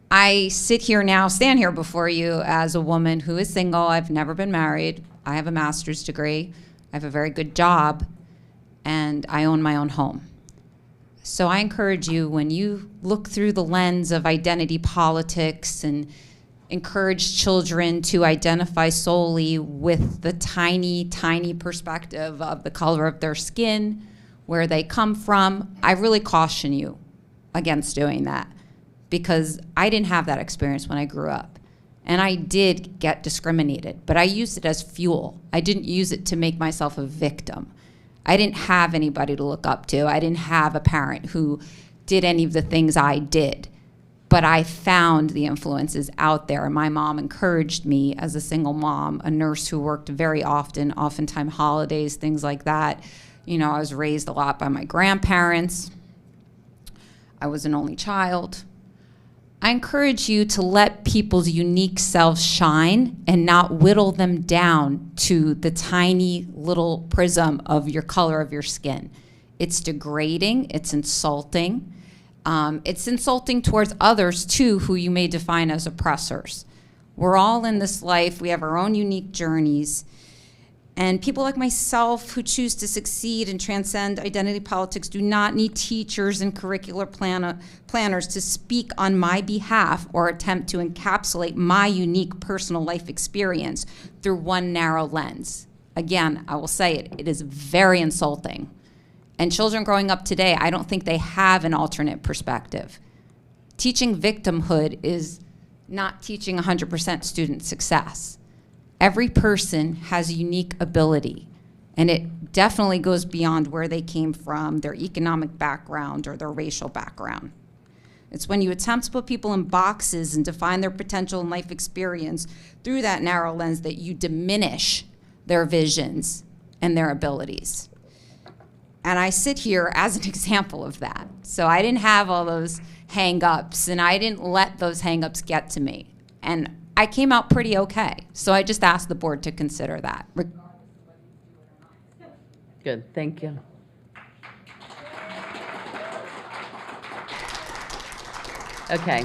I stand here before you as a woman who is single. I've never been married. I have a master's degree. I have a very good job, and I own my own home. So I encourage you, when you look through the lens of identity politics and encourage children to identify solely with the tiny, tiny perspective of the color of their skin, where they come from, I really caution you against doing that, because I didn't have that experience when I grew up. And I did get discriminated, but I used it as fuel. I didn't use it to make myself a victim. I didn't have anybody to look up to. I didn't have a parent who did any of the things I did. But I found the influences out there. My mom encouraged me as a single mom, a nurse who worked very often, oftentimes holidays, things like that. I was raised a lot by my grandparents. I was an only child. I encourage you to let people's unique selves shine and not whittle them down to the tiny little prism of your color of your skin. It's degrading, it's insulting. It's insulting towards others too, who you may define as oppressors. We're all in this life, we have our own unique journeys. And people like myself who choose to succeed and transcend identity politics do not need teachers and curricular planners to speak on my behalf or attempt to encapsulate my unique personal life experience through one narrow lens. Again, I will say it is very insulting. And children growing up today, I don't think they have an alternate perspective. Teaching victimhood is not teaching 100% student success. Every person has a unique ability, and it definitely goes beyond where they came from, their economic background, or their racial background. It's when you attempt to put people in boxes and define their potential and life experience through that narrow lens that you diminish their visions and their abilities. And I sit here as an example of that. So I didn't have all those hang-ups, and I didn't let those hang-ups get to me. And I came out pretty okay. So I just asked the board to consider that. Good, thank you. Okay,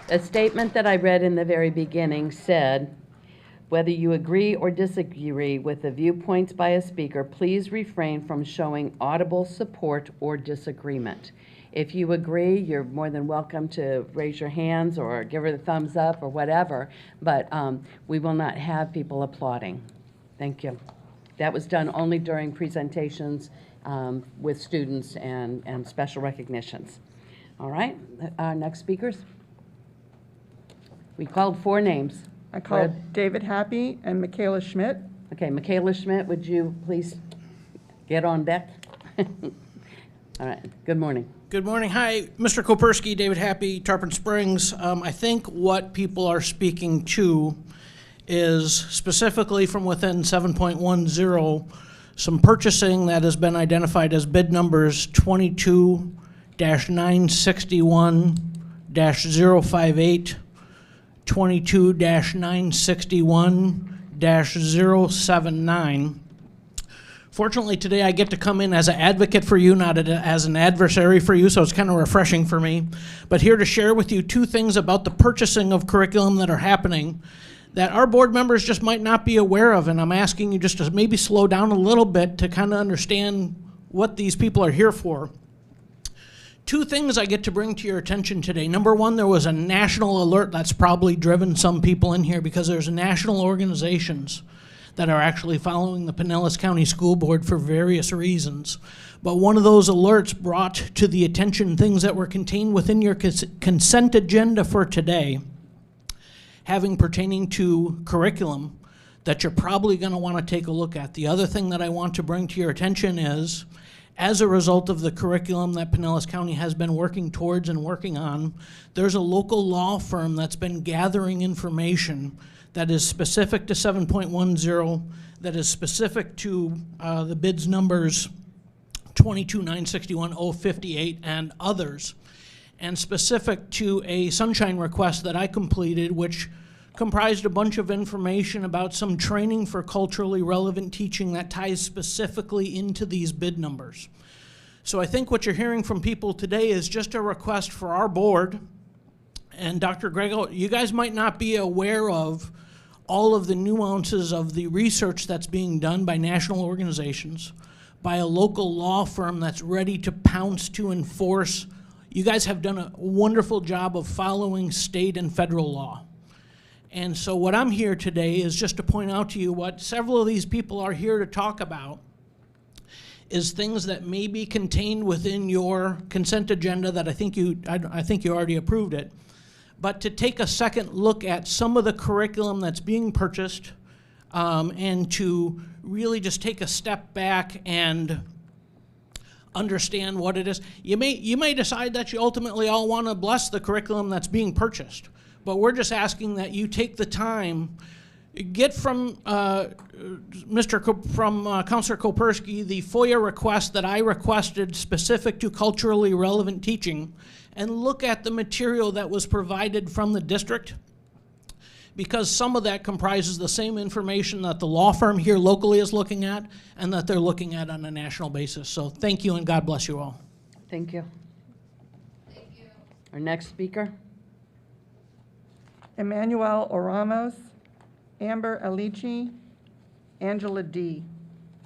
a statement that I read in the very beginning said, whether you agree or disagree with the viewpoints by a speaker, please refrain from showing audible support or disagreement. If you agree, you're more than welcome to raise your hands or give her the thumbs up or whatever, but we will not have people applauding. Thank you. That was done only during presentations with students and special recognitions. All right, next speakers. We called 4 names. I called David Happy and Michaela Schmidt. Okay, Michaela Schmidt, would you please get on deck? All right, good morning. Good morning. Hi, Mr. Kopersky, David Happy, Tarpon Springs. I think what people are speaking to is specifically from within 7.10, some purchasing that has been identified as bid numbers 22-961-058, 22-961-079. Fortunately, today I get to come in as an advocate for you, not as an adversary for you, so it's kind of refreshing for me. But here to share with you 2 things about the purchasing of curriculum that are happening that our board members just might not be aware of, and I'm asking you just to maybe slow down a little bit to kind of understand what these people are here for. 2 things I get to bring to your attention today. Number 1, there was a national alert that's probably driven some people in here because there's national organizations that are actually following the Pinellas County School Board for various reasons. But one of those alerts brought to the attention things that were contained within your consent agenda for today, having pertaining to curriculum that you're probably going to want to take a look at. The other thing that I want to bring to your attention is, as a result of the curriculum that Pinellas County has been working towards and working on, there's a local law firm that's been gathering information that is specific to 7.10, that is specific to the bids numbers 22-961-058 and others, and specific to a sunshine request that I completed, which comprised a bunch of information about some training for culturally relevant teaching that ties specifically into these bid numbers. So I think what you're hearing from people today is just a request for our board, and Dr. Grego, you guys might not be aware of all of the nuances of the research that's being done by national organizations, by a local law firm that's ready to pounce to enforce. You guys have done a wonderful job of following state and federal law. And so what I'm here today is just to point out to you what several of these people are here to talk about is things that may be contained within your consent agenda that I think you already approved it. But to take a second look at some of the curriculum that's being purchased and to really just take a step back and understand what it is. You may decide that you ultimately all want to bless the curriculum that's being purchased, but we're just asking that you take the time, get from Counselor Kopersky the FOIA request that I requested specific to culturally relevant teaching, and look at the material that was provided from the district, because some of that comprises the same information that the law firm here locally is looking at and that they're looking at on a national basis. So thank you and God bless you all. Thank you. Thank you. Our next speaker. Emmanuel Oramos, Amber Alici, Angela D.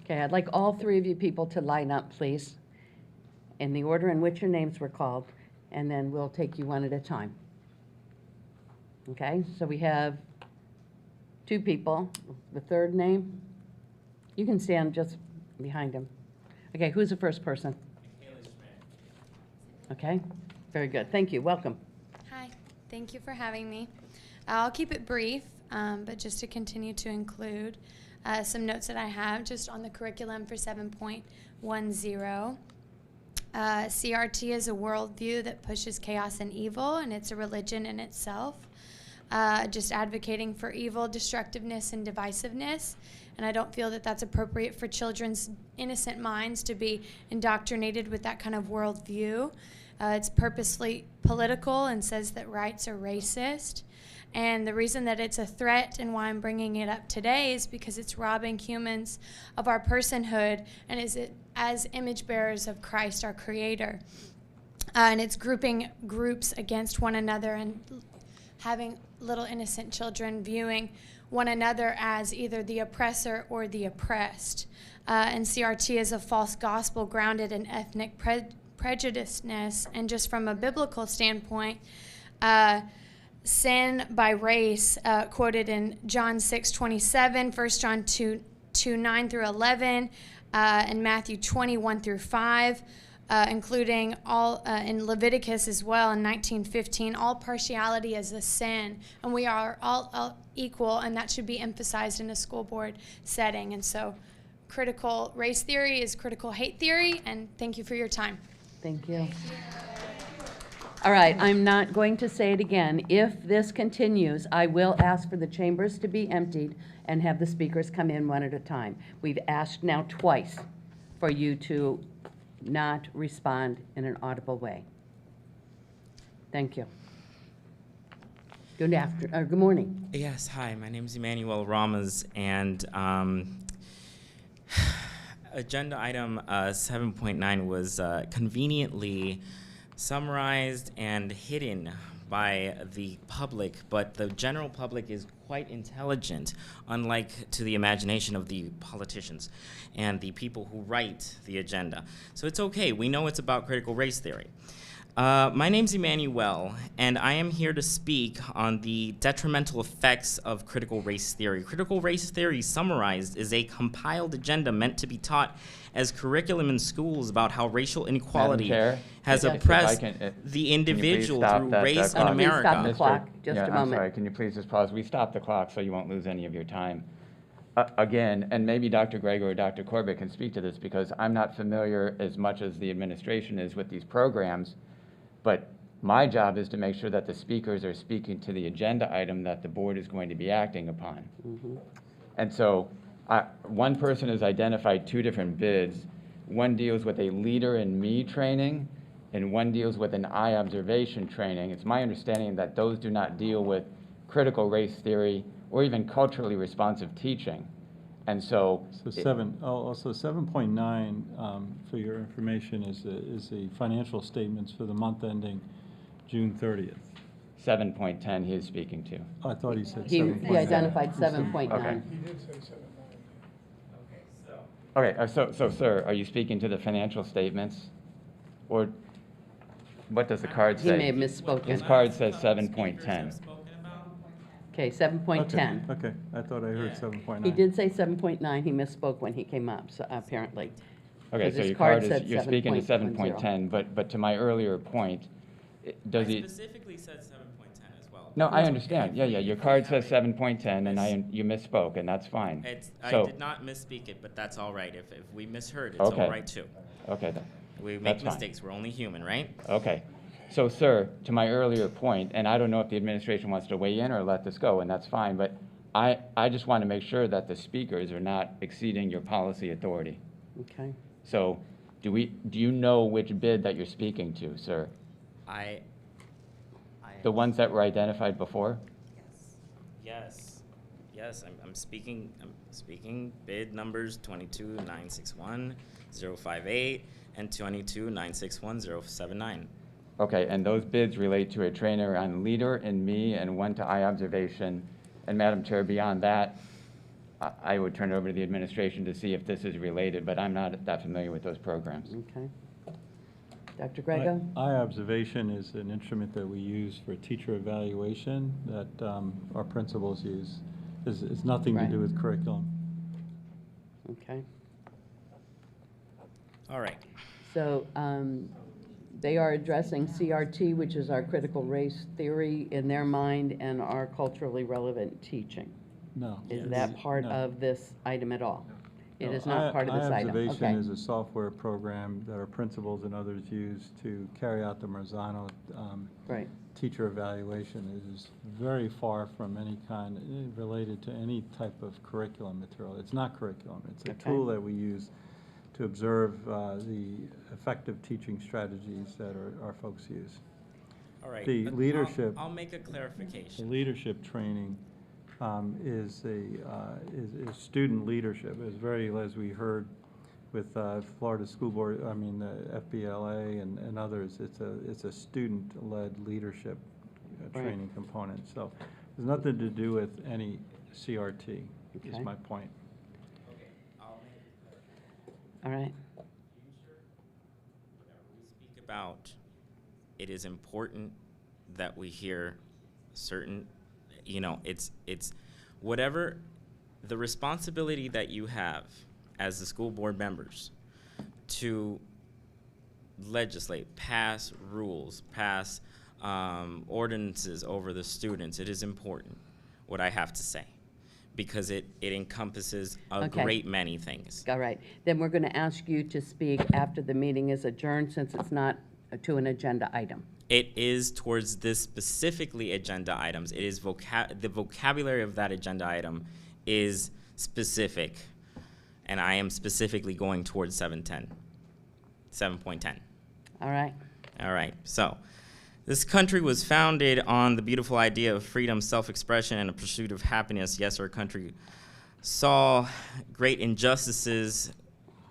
Okay, I'd like all 3 of you people to line up, please, in the order in which your names were called, and then we'll take you one at a time. Okay, so we have 2 people. The 3rd name, you can stand just behind him. Okay, who's the first person? Okay, very good. Thank you. Welcome. Hi, thank you for having me. I'll keep it brief, but just to continue to include some notes that I have just on the curriculum for 7.10. CRT is a worldview that pushes chaos and evil, and it's a religion in itself. Just advocating for evil, destructiveness, and divisiveness. And I don't feel that that's appropriate for children's innocent minds to be indoctrinated with that kind of worldview. It's purposefully political and says that rights are racist. And the reason that it's a threat and why I'm bringing it up today is because it's robbing humans of our personhood and is it as image bearers of Christ, our Creator. And it's grouping groups against one another and having little innocent children viewing one another as either the oppressor or the oppressed. And CRT is a false gospel grounded in ethnic prejudiceness. And just from a biblical standpoint, sin by race, quoted in John 6:27, 1 John 2:9 through 11, and Matthew 21 through 5, including all in Leviticus as well in 19:15. All partiality is a sin, and we are all equal, and that should be emphasized in a school board setting. And so critical race theory is critical hate theory, and thank you for your time. Thank you. All right, I'm not going to say it again. If this continues, I will ask for the chambers to be emptied and have the speakers come in one at a time. We've asked now twice for you to not respond in an audible way. Thank you. Good morning. Yes, hi, my name is Emmanuel Ramos, and agenda item 7.9 was conveniently summarized and hidden by the public, but the general public is quite intelligent, unlike to the imagination of the politicians and the people who write the agenda. So it's okay, we know it's about critical race theory. My name's Emmanuel, and I am here to speak on the detrimental effects of critical race theory. Critical race theory, summarized, is a compiled agenda meant to be taught as curriculum in schools about how racial inequality has oppressed the individual through race in America. Stop the clock, just a I'm moment. sorry, can you please just pause? We stopped the clock so you won't lose any of your time. Again, and maybe Dr. Grego or Dr. Corbett can speak to this because I'm not familiar as much as the administration is with these programs. But my job is to make sure that the speakers are speaking to the agenda item that the board is going to be acting upon. And so one person has identified two different bids. One deals with a leader in me training, and one deals with an eye observation training. It's my understanding that those do not deal with critical race theory or even culturally responsive teaching. And so, Also 7.9, for your information, is the financial statements for the month ending June 30th. 7.10 he is speaking to. I thought he said He 7.9. identified 7.9. Okay. He did say 7.9. Okay, so sir, are you speaking to the financial statements? Or what does the card say? He may have misspoken. His card says 7.10. Okay, 7.10. Okay, I thought I heard 7.9. He did say 7.9. He misspoke when he came up, so apparently. Okay, 'Cause so his your card said is, you're speaking to 7.10. 7.10, but to my earlier point, does he? I specifically said 7.10 as well. No, I understand. Yeah, your card says 7.10, and you misspoke, and that's fine. I So, did not misspeak it, but that's all right. If we misheard, it's Okay. all right too. Okay, then. We make That's fine. mistakes. We're only human, right? Okay. So, sir, to my earlier point, and I don't know if the administration wants to weigh in or let this go, and that's fine, but I just want to make sure that the speakers are not exceeding your policy authority. Okay. So, do you know which bid that you're speaking to, sir? The ones that were identified before? Yes. I'm speaking bid numbers 22-961-058 and 22-961-079. Okay, and those bids relate to a trainer on leader and me and one to eye observation. And Madam Chair, beyond that, I would turn it over to the administration to see if this is related, but I'm not that familiar with those programs. Okay. Dr. Grego? Eye observation is an instrument that we use for teacher evaluation that our principals use. It's nothing to do with curriculum. Okay. All right. So they are addressing CRT, which is our critical race theory in their mind, and our culturally relevant teaching. No. Is that part No. of this item at all? It No, is not part of this Eye item. observation Okay. is a software program that our principals and others use to carry out the Marzano Right. teacher evaluation. It is very far from any kind related to any type of curriculum material. It's not curriculum. It's a Okay. tool that we use to observe the effective teaching strategies that our folks use. All right. The leadership. I'll make a clarification. The leadership training is student leadership. It's very, as we heard with Florida School Board, I mean the FBLA and others, it's a student-led leadership training component. So there's nothing to do with any CRT. Is my point. All right. Speak about, it is important that we hear certain, it's whatever the responsibility that you have as the school board members to legislate, pass rules, pass ordinances over the students. It is important, what I have to say, because it encompasses a great many things. All right. Then we're going to ask you to speak after the meeting is adjourned, since it's not to an agenda item. It is towards this specifically agenda items. It is the vocabulary of that agenda item is specific, and I am specifically going towards 7.10. All right. All right. So, this country was founded on the beautiful idea of freedom, self-expression, and a pursuit of happiness. Yes, our country saw great injustices,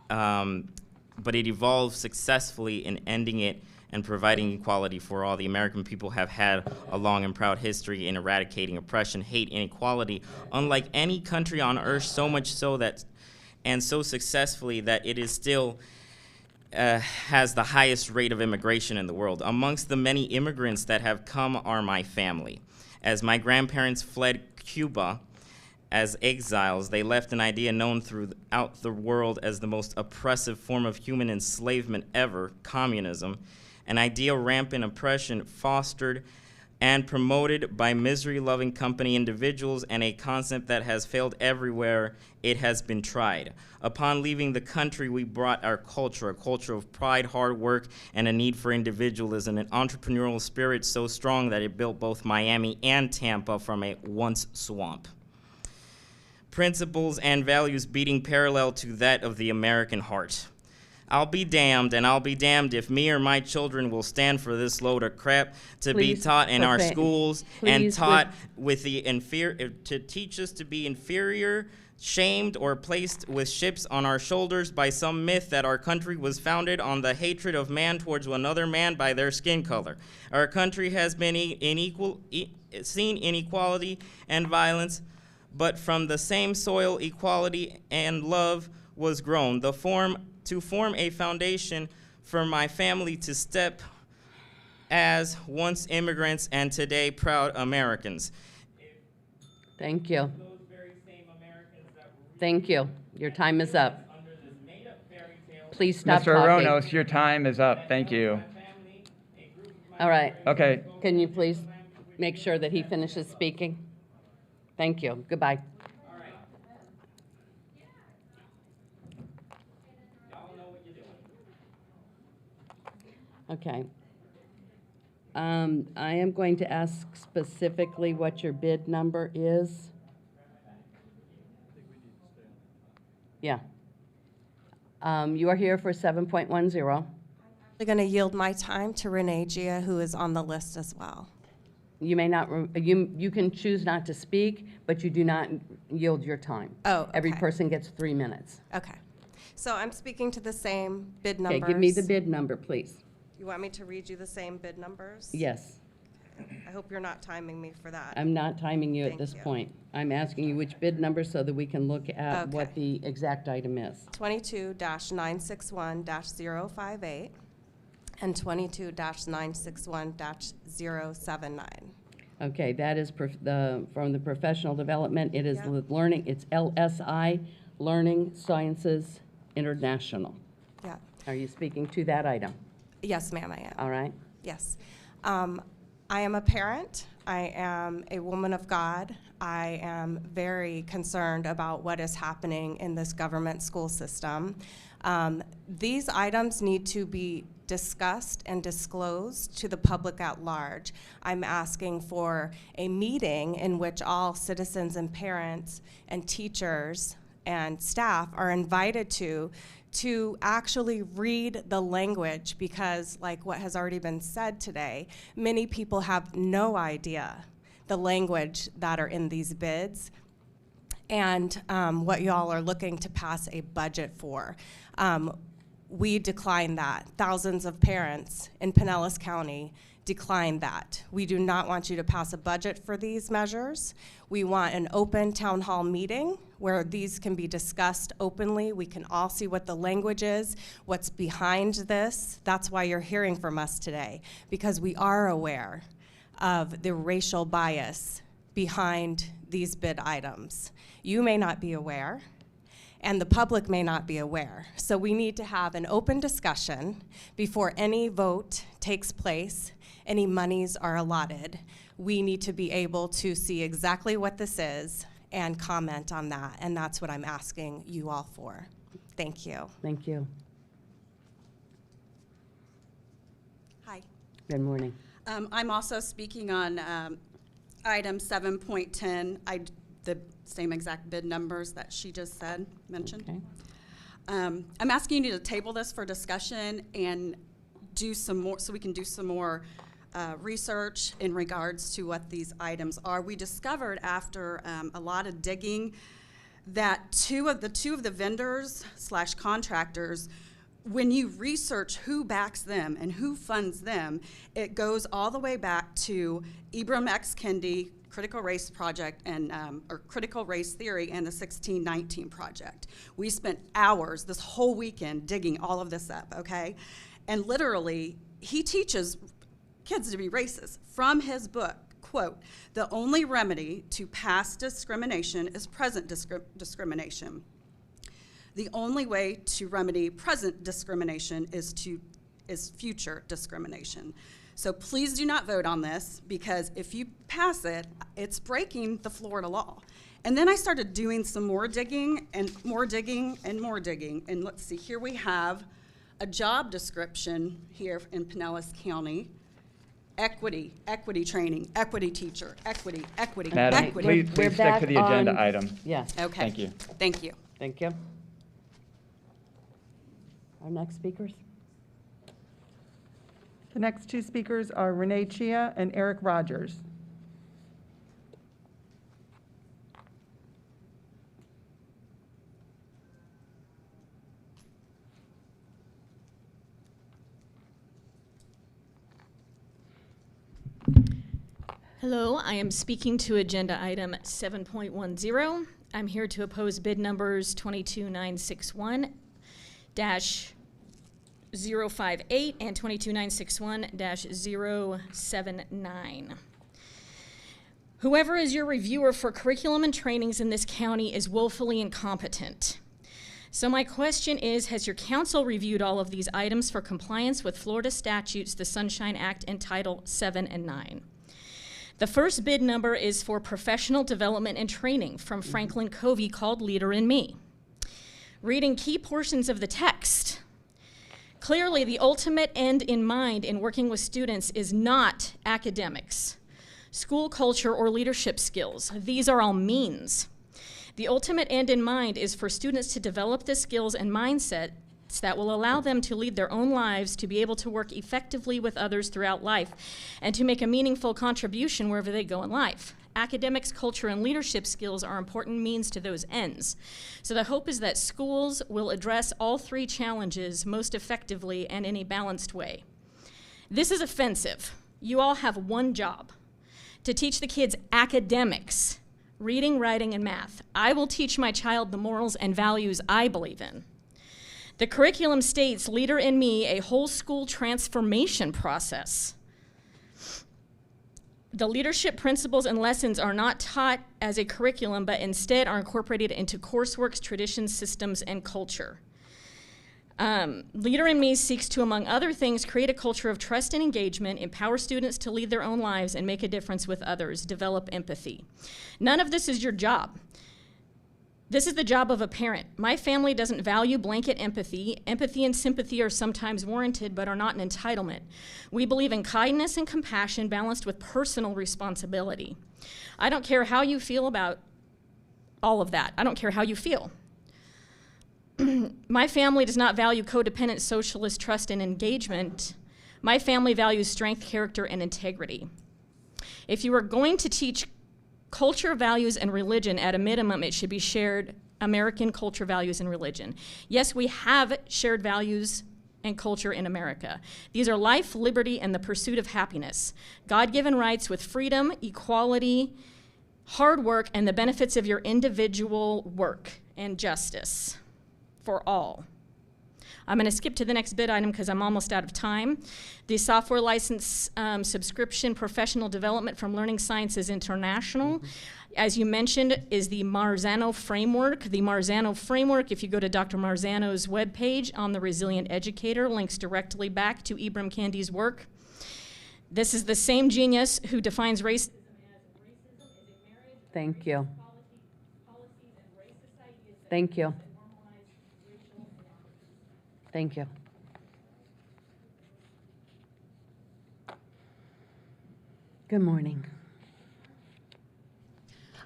but it evolved successfully in ending it and providing equality for all. The American people have had a long and proud history in eradicating oppression, hate, inequality, unlike any country on earth, so much so that, and so successfully that it is still has the highest rate of immigration in the world. Amongst the many immigrants that have come are my family. As my grandparents fled Cuba as exiles, they left an idea known throughout the world as the most oppressive form of human enslavement ever, communism, an idea rampant oppression fostered and promoted by misery-loving company individuals, and a concept that has failed everywhere it has been tried. Upon leaving the country, we brought our culture, a culture of pride, hard work, and a need for individualism, an entrepreneurial spirit so strong that it built both Miami and Tampa from a once swamp. Principles and values beating parallel to that of the American heart. I'll be damned, and I'll be damned if me or my children will stand for this load of crap to be taught in our schools and taught with the to teach us to be inferior, shamed, or placed with ships on our shoulders by some myth that our country was founded on the hatred of man towards another man by their skin color. Our country has been seen inequality and violence, but from the same soil, equality and love was grown. To form a foundation for my family to step as once immigrants and today proud Americans. Thank you. Thank you. Your time is up. Please stop Mr. talking. Aronos, your time is up. Thank you. All right. Okay. Can you please make sure that he finishes speaking? Thank you. Goodbye. Okay. I am going to ask specifically what your bid number is. Yeah. You are here for 7.10. I'm going to yield my time to Renee Gia, who is on the list as well. You may not, you can choose not to speak, but you do not yield your time. Oh, okay. Every person gets 3 minutes. Okay. So I'm speaking to the same bid numbers. Okay, give me the bid number, please. You want me to read you the same bid numbers? Yes. I hope you're not timing me for that. I'm not timing you at Thank this you. point. I'm asking you which bid number so that we can look at what Okay. the exact item is. 22-961-058 and 22-961-079. Okay, that is from the professional development. It is Yep. learning, it's LSI, Learning Sciences International. Yeah. Are you speaking to that item? Yes, ma'am, I am. All right. Yes. I am a parent. I am a woman of God. I am very concerned about what is happening in this government school system. These items need to be discussed and disclosed to the public at large. I'm asking for a meeting in which all citizens and parents and teachers and staff are invited to to actually read the language, because like what has already been said today, many people have no idea the language that are in these bids and what y'all are looking to pass a budget for. We decline that. Thousands of parents in Pinellas County decline that. We do not want you to pass a budget for these measures. We want an open town hall meeting where these can be discussed openly. We can all see what the language is, what's behind this. That's why you're hearing from us today, because we are aware of the racial bias behind these bid items. You may not be aware, and the public may not be aware. So we need to have an open discussion before any vote takes place, any monies are allotted. We need to be able to see exactly what this is and comment on that, and that's what I'm asking you all for. Thank you. Thank you. Hi. Good morning. I'm also speaking on item 7.10, the same exact bid numbers that she just mentioned. Okay. I'm asking you to table this for discussion and do some more, so we can do some more research in regards to what these items are. We discovered after a lot of digging that two of the vendors / contractors, when you research who backs them and who funds them, it goes all the way back to Ibram X. Kendi, Critical Race Project, and or Critical Race Theory, and the 1619 Project. We spent hours this whole weekend digging all of this up, okay? And literally, he teaches kids to be racist from his book. Quote, "The only remedy to past discrimination is present discrimination. The only way to remedy present discrimination is future discrimination." So please do not vote on this, because if you pass it, it's breaking the Florida law. And then I started doing some more digging and more digging and more digging. And let's see, here we have a job description here in Pinellas County. Equity training, equity teacher, equity. Madam, please stick to the agenda item. Yes. Okay. Thank you. Thank you. Thank you. Our next speakers. The next two speakers are Renee Chia and Eric Rogers. Hello, I am speaking to agenda item 7.10. I'm here to oppose bid numbers 22961-058 and 22961-079. Whoever is your reviewer for curriculum and trainings in this county is woefully incompetent. So my question is, has your council reviewed all of these items for compliance with Florida statutes, the Sunshine Act, and Title 7 and 9? The first bid number is for professional development and training from Franklin Covey, called Leader in Me. Reading key portions of the text, clearly the ultimate end in mind in working with students is not academics, school culture, or leadership skills. These are all means. The ultimate end in mind is for students to develop the skills and mindsets that will allow them to lead their own lives, to be able to work effectively with others throughout life, and to make a meaningful contribution wherever they go in life. Academics, culture, and leadership skills are important means to those ends. So the hope is that schools will address all three challenges most effectively and in a balanced way. This is offensive. You all have one job: to teach the kids academics, reading, writing, and math. I will teach my child the morals and values I believe in. The curriculum states, Leader in Me, a whole school transformation process. The leadership principles and lessons are not taught as a curriculum, but instead are incorporated into coursework, traditions, systems, and culture. Leader in Me seeks to, among other things, create a culture of trust and engagement, empower students to lead their own lives and make a difference with others, develop empathy. None of this is your job. This is the job of a parent. My family doesn't value blanket empathy. Empathy and sympathy are sometimes warranted, but are not an entitlement. We believe in kindness and compassion balanced with personal responsibility. I don't care how you feel about all of that. I don't care how you feel. My family does not value codependent socialist trust and engagement. My family values strength, character, and integrity. If you are going to teach culture, values, and religion, at a minimum, it should be shared American culture, values, and religion. Yes, we have shared values and culture in America. These are life, liberty, and the pursuit of happiness. God-given rights with freedom, equality, hard work, and the benefits of your individual work, and justice for all. I'm going to skip to the next bid item because I'm almost out of time. The software license subscription professional development from Learning Sciences International, as you mentioned, is the Marzano framework. The Marzano framework, if you go to Dr. Marzano's webpage on the Resilient Educator, links directly back to Ibram Kendi's work. This is the same genius who defines racism as racism is a marriage. Thank you. Thank you. Thank you. Good morning.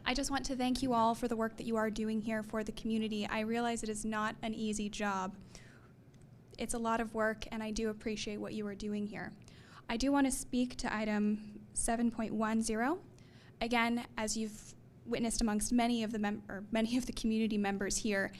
I just want to thank you all for the work that you are doing here for the community. I realize it is not an easy job. It's a lot of work, and I do appreciate what you are doing here. I do want to speak to item 7.10. Again, as you've witnessed amongst many of the community members here,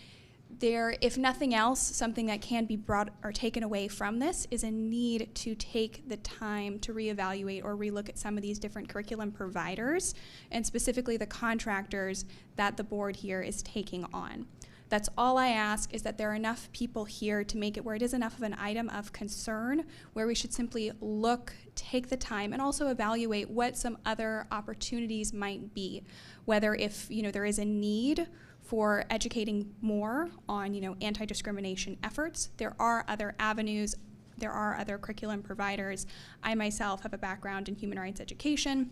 there, if nothing else, something that can be brought or taken away from this is a need to take the time to reevaluate or relook at some of these different curriculum providers, and specifically the contractors that the board here is taking on. That's all I ask, is that there are enough people here to make it where it is enough of an item of concern, where we should simply look, take the time, and also evaluate what some other opportunities might be. Whether if there is a need for educating more on anti-discrimination efforts, there are other avenues, there are other curriculum providers. I myself have a background in human rights education,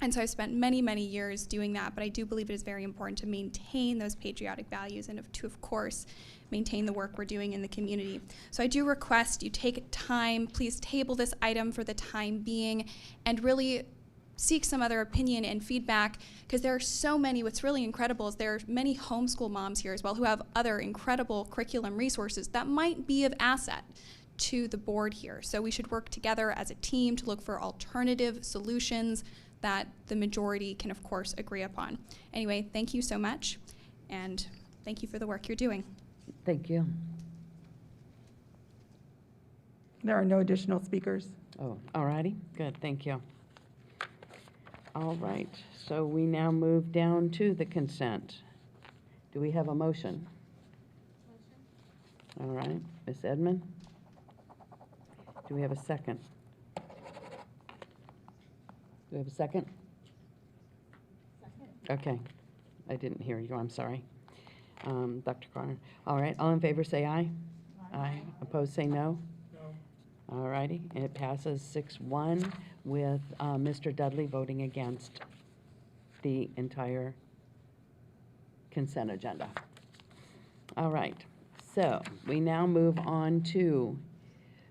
and so I've spent many, many years doing that, but I do believe it is very important to maintain those patriotic values and to, of course, maintain the work we're doing in the community. So I do request you take time, please table this item for the time being, and really seek some other opinion and feedback, because there are so many. What's really incredible is there are many homeschool moms here as well who have other incredible curriculum resources that might be of asset to the board here. So we should work together as a team to look for alternative solutions that the majority can, of course, agree upon. Anyway, thank you so much, and thank you for the work you're doing. Thank you. There are no additional speakers. Oh, all righty. Good, thank you. All right, so we now move down to the consent. Do we have a motion? All right, Ms. Edmond? Do we have a second? Do we have a second? Okay, I didn't hear you, I'm sorry. Dr. Carter. All right, all in favor say aye. Aye. Opposed say no. All righty, and it passes 6-1 with Mr. Dudley voting against the entire consent agenda. All right, so we now move on to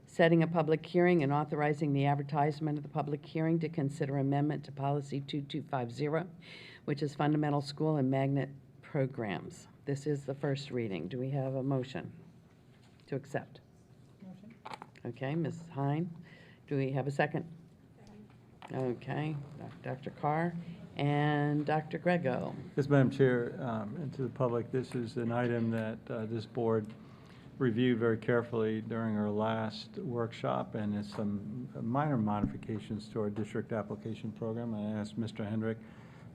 setting a public hearing and authorizing the advertisement of the public hearing to consider amendment to policy 2250, which is fundamental school and magnet programs. This is the first reading. Do we have a motion to accept? Okay, Ms. Hine. Do we have a second? Okay, Dr. Carr and Dr. Grego. Yes, Madam Chair, and to the public, this is an item that this board reviewed very carefully during our last workshop, and it's some minor modifications to our district application program. I asked Mr. Hendrick,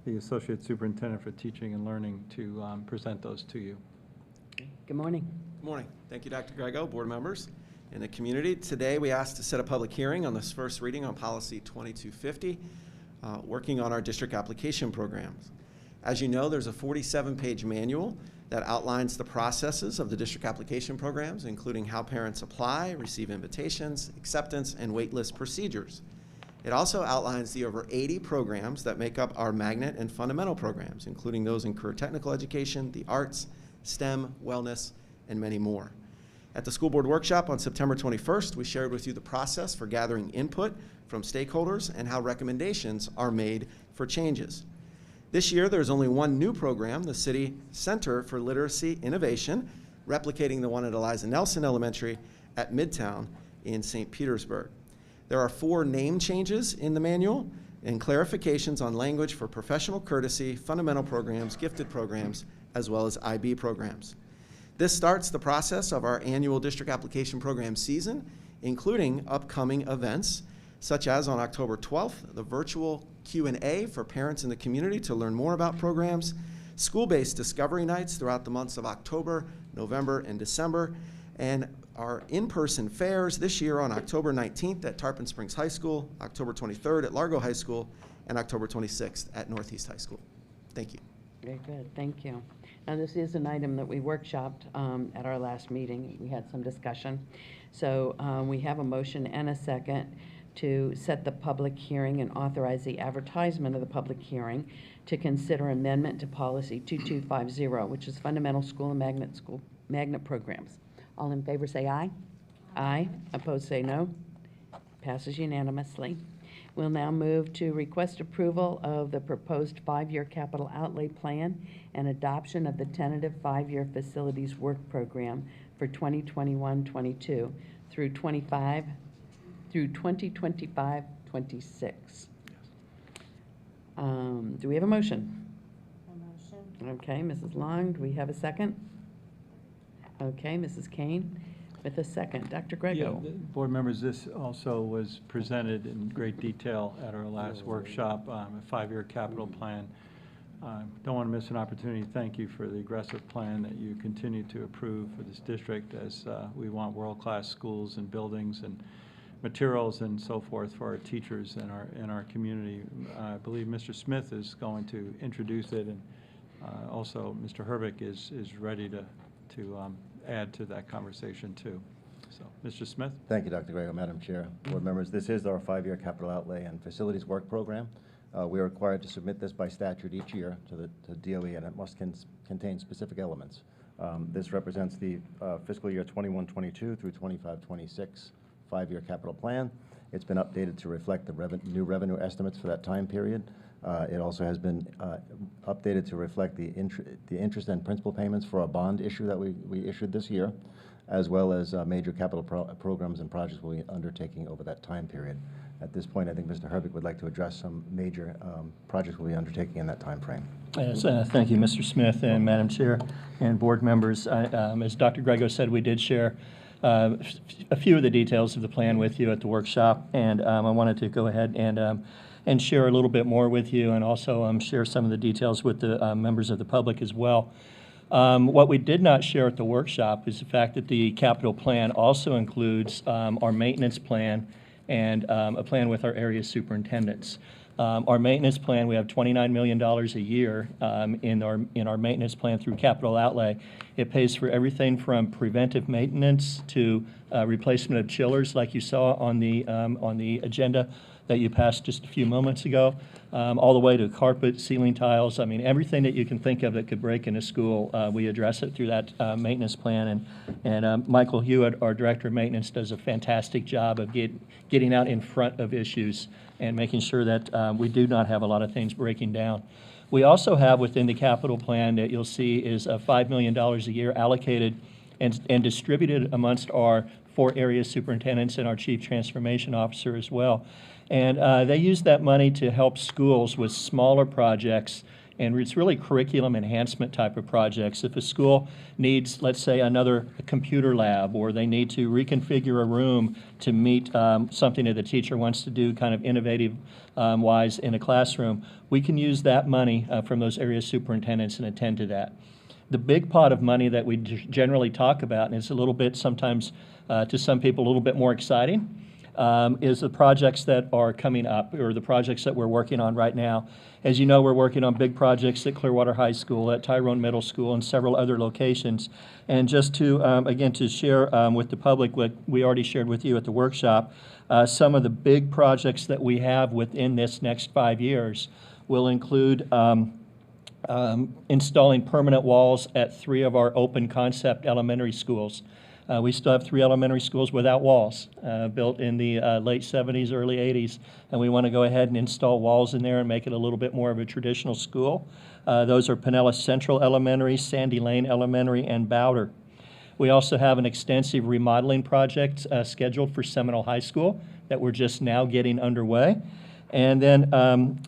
the Associate Superintendent for Teaching and Learning, to present those to you. Good morning. Good morning. Thank you, Dr. Grego, board members. In the community, today we asked to set a public hearing on this first reading on policy 2250, working on our district application programs. As you know, there's a 47-page manual that outlines the processes of the district application programs, including how parents apply, receive invitations, acceptance, and waitlist procedures. It also outlines the over 80 programs that make up our magnet and fundamental programs, including those in career technical education, the arts, STEM, wellness, and many more. At the school board workshop on September 21st, we shared with you the process for gathering input from stakeholders and how recommendations are made for changes. This year, there's only one new program, the City Center for Literacy Innovation, replicating the one at Eliza Nelson Elementary at Midtown in St. Petersburg. There are 4 name changes in the manual and clarifications on language for professional courtesy, fundamental programs, gifted programs, as well as IB programs. This starts the process of our annual district application program season, including upcoming events, such as on October 12th, the virtual Q&A for parents in the community to learn more about programs, school-based discovery nights throughout the months of October, November, and December, and our in-person fairs this year on October 19th at Tarpon Springs High School, October 23rd at Largo High School, and October 26th at Northeast High School. Thank you. Very good, thank you. Now, this is an item that we workshopped at our last meeting. We had some discussion. So we have a motion and a second to set the public hearing and authorize the advertisement of the public hearing to consider amendment to policy 2250, which is fundamental school and magnet programs. All in favor say aye. Aye. Opposed say no. Passes unanimously. We'll now move to request approval of the proposed 5-year capital outlay plan and adoption of the tentative 5-year facilities work program for 2021-22 through 2025-26. Do we have a motion? A motion. Okay, Mrs. Long, do we have a second? Okay, Mrs. Kane with a second. Dr. Grego. Yeah, board members, this also was presented in great detail at our last workshop, a 5-year capital plan. Don't want to miss an opportunity to thank you for the aggressive plan that you continue to approve for this district, as we want world-class schools and buildings and materials and so forth for our teachers in our community. I believe Mr. Smith is going to introduce it, and also Mr. Hervick is ready to add to that conversation too. So, Mr. Smith? Thank you, Dr. Grego, Madam Chair, board members. This is our 5-year capital outlay and facilities work program. We are required to submit this by statute each year to DOE, and it must contain specific elements. This represents the fiscal year 21-22 through 25-26 5-year capital plan. It's been updated to reflect the new revenue estimates for that time period. It also has been updated to reflect the interest and principal payments for a bond issue that we issued this year, as well as major capital programs and projects we'll be undertaking over that time period. At this point, I think Mr. Hervick would like to address some major projects we'll be undertaking in that time frame. Yes, thank you, Mr. Smith and Madam Chair and board members. As Dr. Grego said, we did share a few of the details of the plan with you at the workshop, and I wanted to go ahead and share a little bit more with you, and also share some of the details with the members of the public as well. What we did not share at the workshop is the fact that the capital plan also includes our maintenance plan and a plan with our area superintendents. Our maintenance plan, we have $29 million a year in our maintenance plan through capital outlay. It pays for everything from preventive maintenance to replacement of chillers, like you saw on the agenda that you passed just a few moments ago, all the way to carpet, ceiling tiles. I mean, everything that you can think of that could break in a school, we address it through that maintenance plan. And Michael Hewitt, our Director of Maintenance, does a fantastic job of getting out in front of issues and making sure that we do not have a lot of things breaking down. We also have within the capital plan that you'll see is $5 million a year allocated and distributed amongst our 4 area superintendents and our Chief Transformation Officer as well. And they use that money to help schools with smaller projects, and it's really curriculum enhancement type of projects. If a school needs, let's say, another computer lab, or they need to reconfigure a room to meet something that the teacher wants to do kind of innovative wise in a classroom, we can use that money from those area superintendents and attend to that. The big pot of money that we generally talk about, and it's a little bit sometimes to some people a little bit more exciting, is the projects that are coming up, or the projects that we're working on right now. As you know, we're working on big projects at Clearwater High School, at Tyrone Middle School, and several other locations. And just to, again, to share with the public what we already shared with you at the workshop, some of the big projects that we have within this next 5 years will include installing permanent walls at 3 of our open concept elementary schools. We still have 3 elementary schools without walls, built in the late 70s, early 80s, and we want to go ahead and install walls in there and make it a little bit more of a traditional school. Those are Pinellas Central Elementary, Sandy Lane Elementary, and Bowder. We also have an extensive remodeling project scheduled for Seminole High School that we're just now getting underway. And then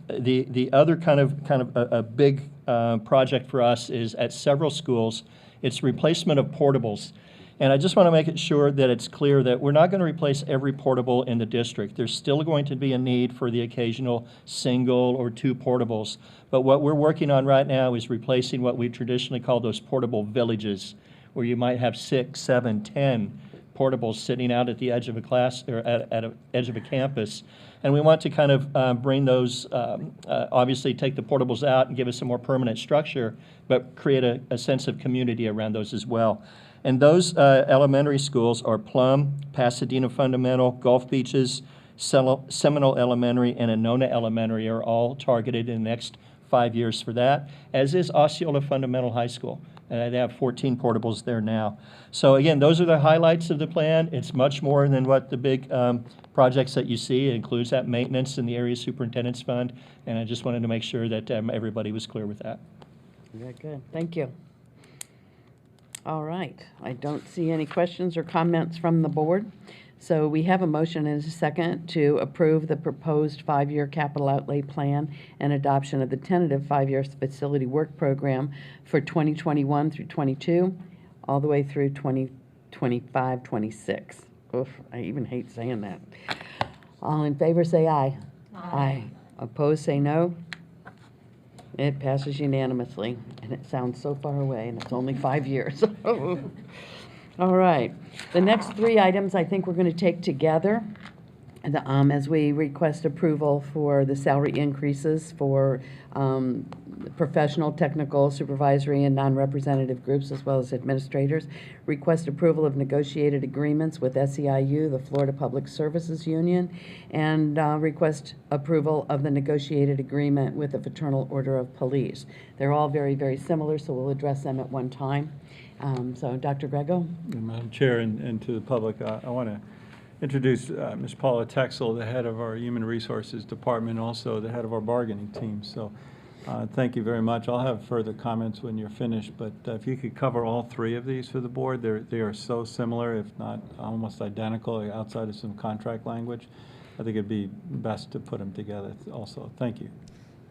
the other kind of a big project for us is at several schools. It's replacement of portables. And I just want to make it sure that it's clear that we're not going to replace every portable in the district. There's still going to be a need for the occasional single or two portables. But what we're working on right now is replacing what we traditionally call those portable villages, where you might have 6, 7, 10 portables sitting out at the edge of a class or at the edge of a campus. And we want to kind of bring those, obviously take the portables out and give us some more permanent structure, but create a sense of community around those as well. And those elementary schools are Plum, Pasadena Fundamental, Gulf Beaches, Seminole Elementary, and Anona Elementary are all targeted in the next 5 years for that, as is Osceola Fundamental High School. They have 14 portables there now. So again, those are the highlights of the plan. It's much more than what the big projects that you see. It includes that maintenance in the Area Superintendent's Fund, and I just wanted to make sure that everybody was clear with that. Very good. Thank you. All right. I don't see any questions or comments from the board. So we have a motion and a second to approve the proposed 5-year capital outlay plan and adoption of the tentative 5-year facility work program for 2021 through 22, all the way through 2025, 26. Oof, I even hate saying that. All in favor say aye. Aye. Opposed say no. It passes unanimously, and it sounds so far away, and it's only 5 years. All right. The next 3 items I think we're going to take together as we request approval for the salary increases for professional, technical, supervisory, and non-representative groups, as well as administrators. Request approval of negotiated agreements with SEIU, the Florida Public Services Union, and request approval of the negotiated agreement with the Fraternal Order of Police. They're all very, very similar, so we'll address them at one time. So, Dr. Grego? Madam Chair, and to the public, I want to introduce Ms. Paula Texel, the head of our Human Resources Department, also the head of our bargaining team. So thank you very much. I'll have further comments when you're finished, but if you could cover all 3 of these for the board, they are so similar, if not almost identical, outside of some contract language. I think it'd be best to put them together also. Thank you.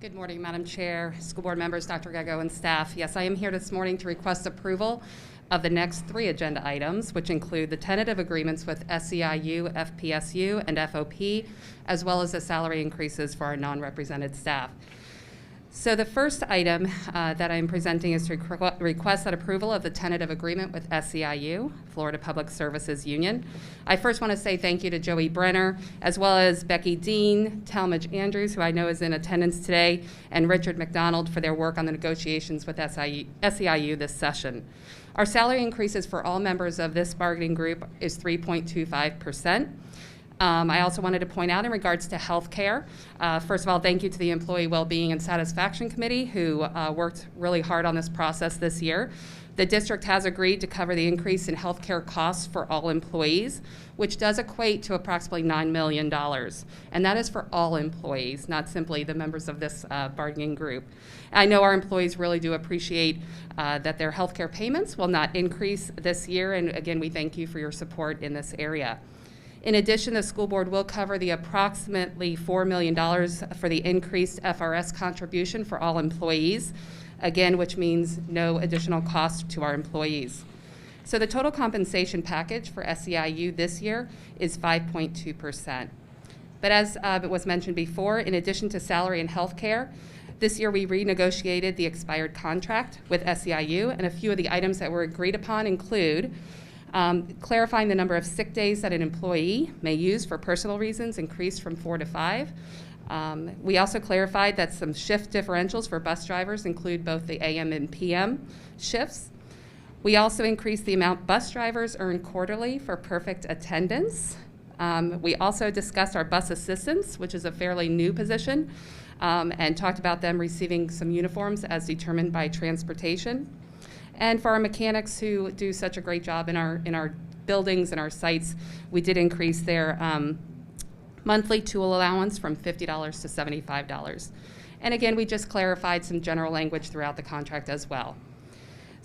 Good morning, Madam Chair, school board members, Dr. Grego, and staff. Yes, I am here this morning to request approval of the next 3 agenda items, which include the tentative agreements with SEIU, FPSU, and FOP, as well as the salary increases for our non-represented staff. So the first item that I'm presenting is to request that approval of the tentative agreement with SEIU, Florida Public Services Union. I first want to say thank you to Joey Brenner, as well as Becky Dean, Talmadge Andrews, who I know is in attendance today, and Richard McDonald for their work on the negotiations with SEIU this session. Our salary increases for all members of this bargaining group is 3.25%. I also wanted to point out in regards to health care, first of all, thank you to the Employee Wellbeing and Satisfaction Committee who worked really hard on this process this year. The district has agreed to cover the increase in health care costs for all employees, which does equate to approximately $9 million. And that is for all employees, not simply the members of this bargaining group. I know our employees really do appreciate that their health care payments will not increase this year, and again, we thank you for your support in this area. In addition, the school board will cover the approximately $4 million for the increased FRS contribution for all employees, again, which means no additional cost to our employees. So the total compensation package for SEIU this year is 5.2%. But as it was mentioned before, in addition to salary and health care, this year we renegotiated the expired contract with SEIU, and a few of the items that were agreed upon include clarifying the number of sick days that an employee may use for personal reasons increased from 4 to 5. We also clarified that some shift differentials for bus drivers include both the AM and PM shifts. We also increased the amount bus drivers earn quarterly for perfect attendance. We also discussed our bus assistants, which is a fairly new position, and talked about them receiving some uniforms as determined by transportation. And for our mechanics who do such a great job in our buildings and our sites, we did increase their monthly tool allowance from $50 to $75. And again, we just clarified some general language throughout the contract as well.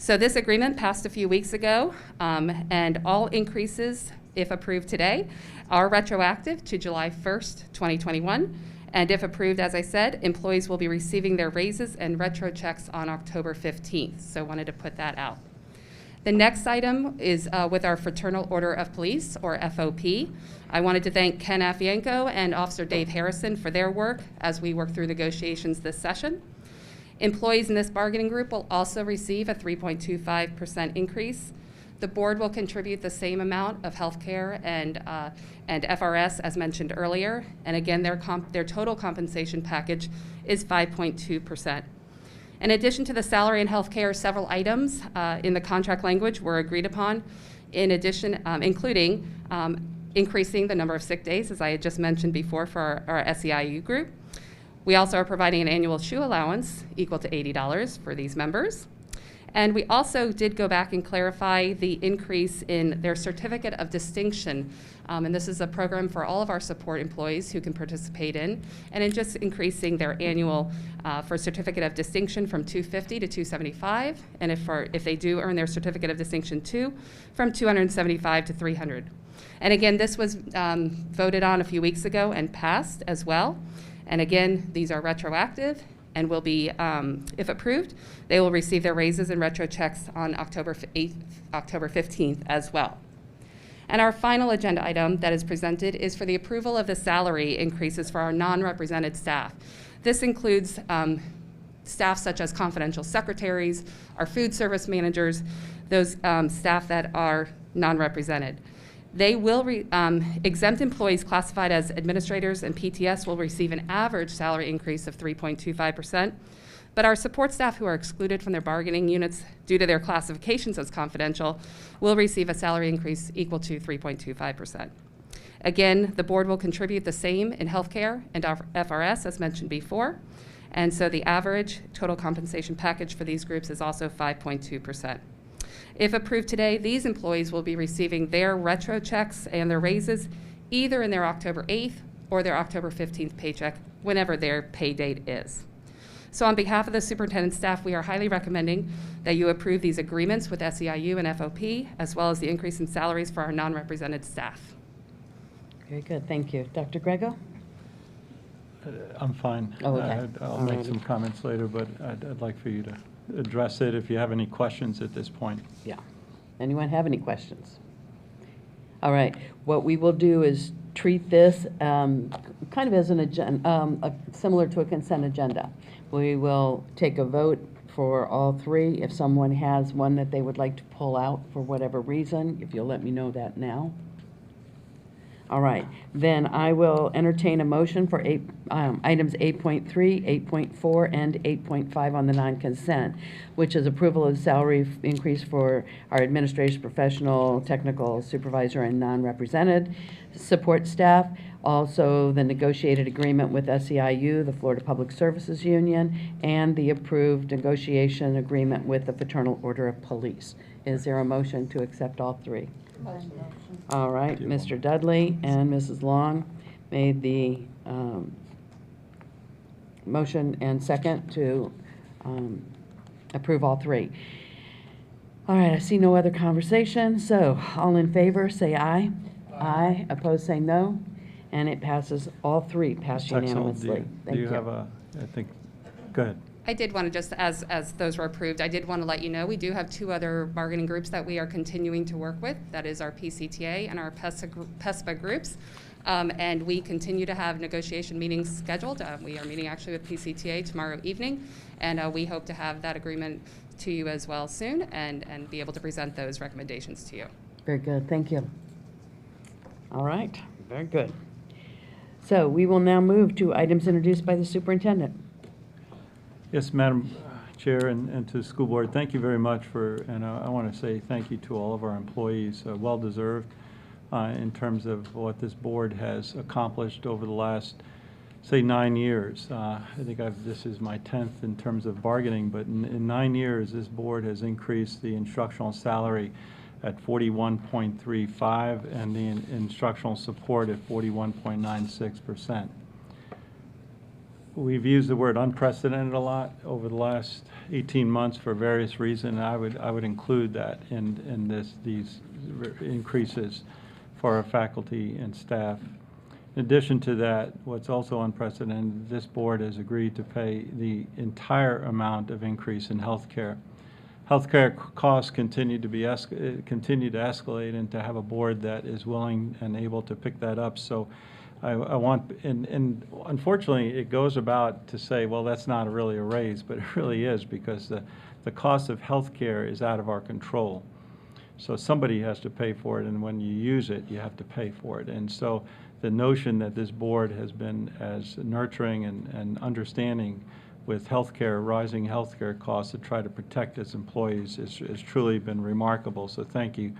So this agreement passed a few weeks ago, and all increases, if approved today, are retroactive to July 1st, 2021. And if approved, as I said, employees will be receiving their raises and retro checks on October 15th. So wanted to put that out. The next item is with our Fraternal Order of Police, or FOP. I wanted to thank Ken Afienko and Officer Dave Harrison for their work as we work through negotiations this session. Employees in this bargaining group will also receive a 3.25% increase. The board will contribute the same amount of health care and FRS as mentioned earlier. And again, their total compensation package is 5.2%. In addition to the salary and health care, several items in the contract language were agreed upon, in addition, including increasing the number of sick days, as I had just mentioned before, for our SEIU group. We also are providing an annual shoe allowance equal to $80 for these members. And we also did go back and clarify the increase in their certificate of distinction. And this is a program for all of our support employees who can participate in, and in just increasing their annual for certificate of distinction from $250 to $275, and if they do earn their certificate of distinction 2, from $275 to $300. And again, this was voted on a few weeks ago and passed as well. And again, these are retroactive and will be, if approved, they will receive their raises and retro checks on October 15th as well. And our final agenda item that is presented is for the approval of the salary increases for our non-represented staff. This includes staff such as confidential secretaries, our food service managers, those staff that are non-represented. They will exempt employees classified as administrators and PTS will receive an average salary increase of 3.25%, but our support staff who are excluded from their bargaining units due to their classifications as confidential will receive a salary increase equal to 3.25%. Again, the board will contribute the same in healthcare and FRS as mentioned before, and so the average total compensation package for these groups is also 5.2%. If approved today, these employees will be receiving their retro checks and their raises either in their October 8th or their October 15th paycheck, whenever their pay date is. So on behalf of the superintendent staff, we are highly recommending that you approve these agreements with SEIU and FOP, as well as the increase in salaries for our non-represented staff. Very good, thank you. Dr. Grego? I'm fine. Oh, okay. I'll make some comments later, but I'd like for you to address it if you have any questions at this point. Yeah. Anyone have any questions? All right. What we will do is treat this kind of as an agenda, similar to a consent agenda. We will take a vote for all three. If someone has one that they would like to pull out for whatever reason, if you'll let me know that now. All right, then I will entertain a motion for items 8.3, 8.4, and 8.5 on the non-consent, which is approval of salary increase for our administration, professional, technical supervisor, and non-represented support staff. Also, the negotiated agreement with SEIU, the Florida Public Services Union, and the approved negotiation agreement with the Fraternal Order of Police. Is there a motion to accept all three? All right, Mr. Dudley and Mrs. Long made the motion and second to approve all three. All right, I see no other conversation, so all in favor say aye. Aye. Opposed say no, and it passes, all three pass unanimously. Do you have a, I think, go ahead. I did want to just, as those were approved, I did want to let you know we do have two other bargaining groups that we are continuing to work with. That is our PCTA and our PESPA groups. And we continue to have negotiation meetings scheduled. We are meeting actually with PCTA tomorrow evening, and we hope to have that agreement to you as well soon and be able to present those recommendations to you. Very good, thank you. All right, very good. So we will now move to items introduced by the superintendent. Yes, Madam Chair, and to the school board, thank you very much for, and I want to say thank you to all of our employees, well-deserved in terms of what this board has accomplished over the last, say, 9 years. I think this is my 10th in terms of bargaining, but in 9 years, this board has increased the instructional salary at 41.35 and the instructional support at 41.96%. we've used the word unprecedented a lot over the last 18 months for various reasons. I would include that in these increases for our faculty and staff. In addition to that, what's also unprecedented, this board has agreed to pay the entire amount of increase in health care. Healthcare costs continue to escalate, and to have a board that is willing and able to pick that up. So I want, and unfortunately, it goes about to say, well, that's not really a raise, but it really is, because the cost of healthcare is out of our control. So somebody has to pay for it, and when you use it, you have to pay for it. And so the notion that this board has been as nurturing and understanding with healthcare, rising healthcare costs to try to protect its employees has truly been remarkable. So thank you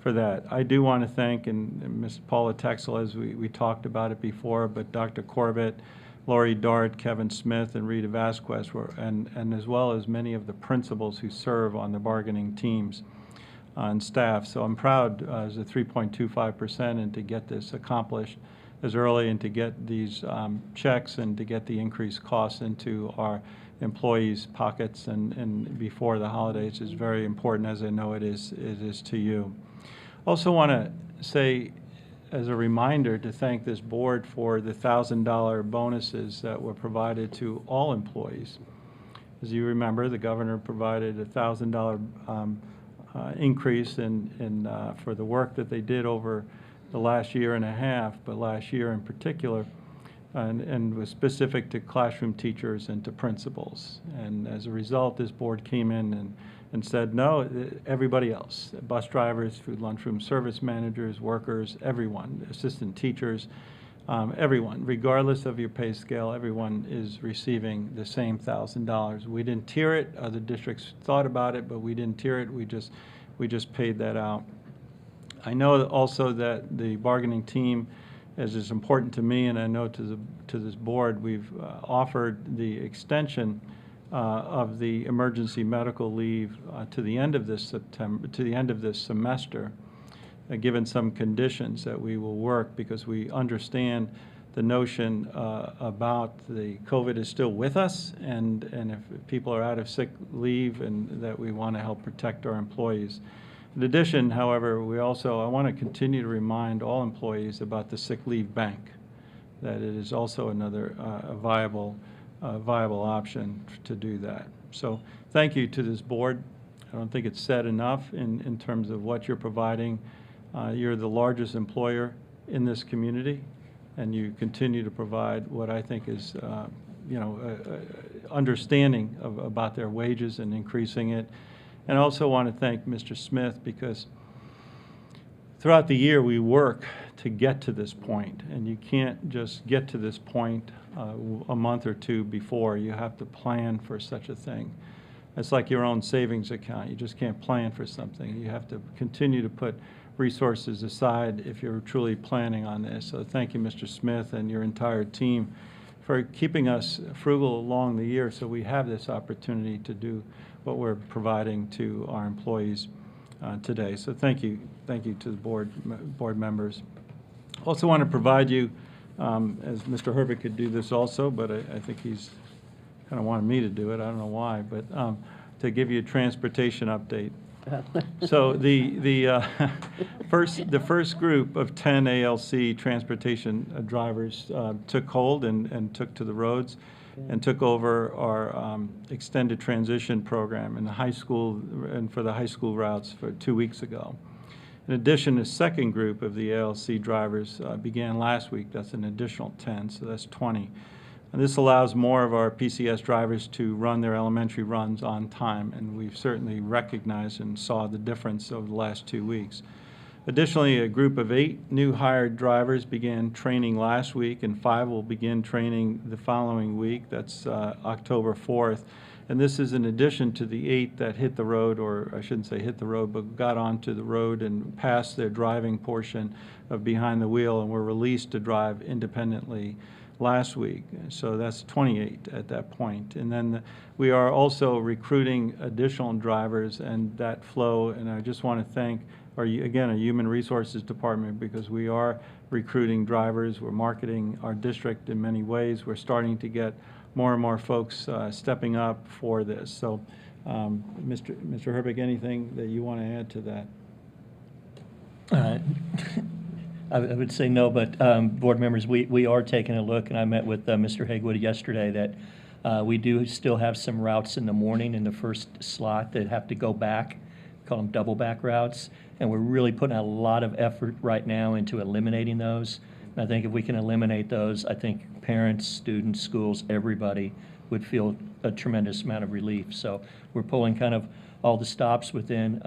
for that. I do want to thank, and Ms. Paula Texel, as we talked about it before, but Dr. Corbett, Lori Dart, Kevin Smith, and Rita Vasquez, and as well as many of the principals who serve on the bargaining teams and staff. So I'm proud as a 3.25% and to get this accomplished as early and to get these checks and to get the increased costs into our employees' pockets and before the holidays is very important, as I know it is to you. Also want to say, as a reminder, to thank this board for the $1,000 bonuses that were provided to all employees. As you remember, the governor provided a $1,000 increase for the work that they did over the last year and a half, but last year in particular, and was specific to classroom teachers and to principals. And as a result, this board came in and said, no, everybody else, bus drivers, food lunchroom service managers, workers, everyone, assistant teachers, everyone, regardless of your pay scale, everyone is receiving the same $1,000. We didn't tier it. Other districts thought about it, but we didn't tier it. We just paid that out. I know also that the bargaining team is important to me, and I know to this board, we've offered the extension of the emergency medical leave to the end of this semester, given some conditions that we will work, because we understand the notion about the COVID is still with us, and if people are out of sick leave, and that we want to help protect our employees. In addition, however, I want to continue to remind all employees about the sick leave bank, that it is also another viable option to do that. So thank you to this board. I don't think it's said enough in terms of what you're providing. You're the largest employer in this community, and you continue to provide what I think is understanding about their wages and increasing it. And I also want to thank Mr. Smith, because throughout the year we work to get to this point, and you can't just get to this point a month or two before. You have to plan for such a thing. It's like your own savings account. You just can't plan for something. You have to continue to put resources aside if you're truly planning on this. So thank you, Mr. Smith, and your entire team for keeping us frugal along the year, so we have this opportunity to do what we're providing to our employees today. So thank you to the board members. Also want to provide you, as Mr. Herbert could do this also, but I think he's kind of wanted me to do it. I don't know why, but to give you a transportation update. So the first group of 10 ALC transportation drivers took hold and took to the roads and took over our extended transition program in the high school and for the high school routes for 2 weeks ago. In addition, the second group of the ALC drivers began last week. That's an additional 10, so that's 20. And this allows more of our PCS drivers to run their elementary runs on time, and we've certainly recognized and saw the difference over the last 2 weeks. Additionally, a group of 8 new hired drivers began training last week, and 5 will begin training the following week. That's October 4th. And this is in addition to the 8 that hit the road, or I shouldn't say hit the road, but got onto the road and passed their driving portion of behind the wheel and were released to drive independently last week. So that's 28 at that point. And then we are also recruiting additional drivers and that flow, and I just want to thank again, a human resources department, because we are recruiting drivers. We're marketing our district in many ways. We're starting to get more and more folks stepping up for this. So, Mr. Herbeck, anything that you want to add to that? I would say no, but board members, we are taking a look, and I met with Mr. Hagwood yesterday, that we do still have some routes in the morning in the first slot that have to go back, call them double back routes, and we're really putting a lot of effort right now into eliminating those. And I think if we can eliminate those, I think parents, students, schools, everybody would feel a tremendous amount of relief. So we're pulling kind of all the stops within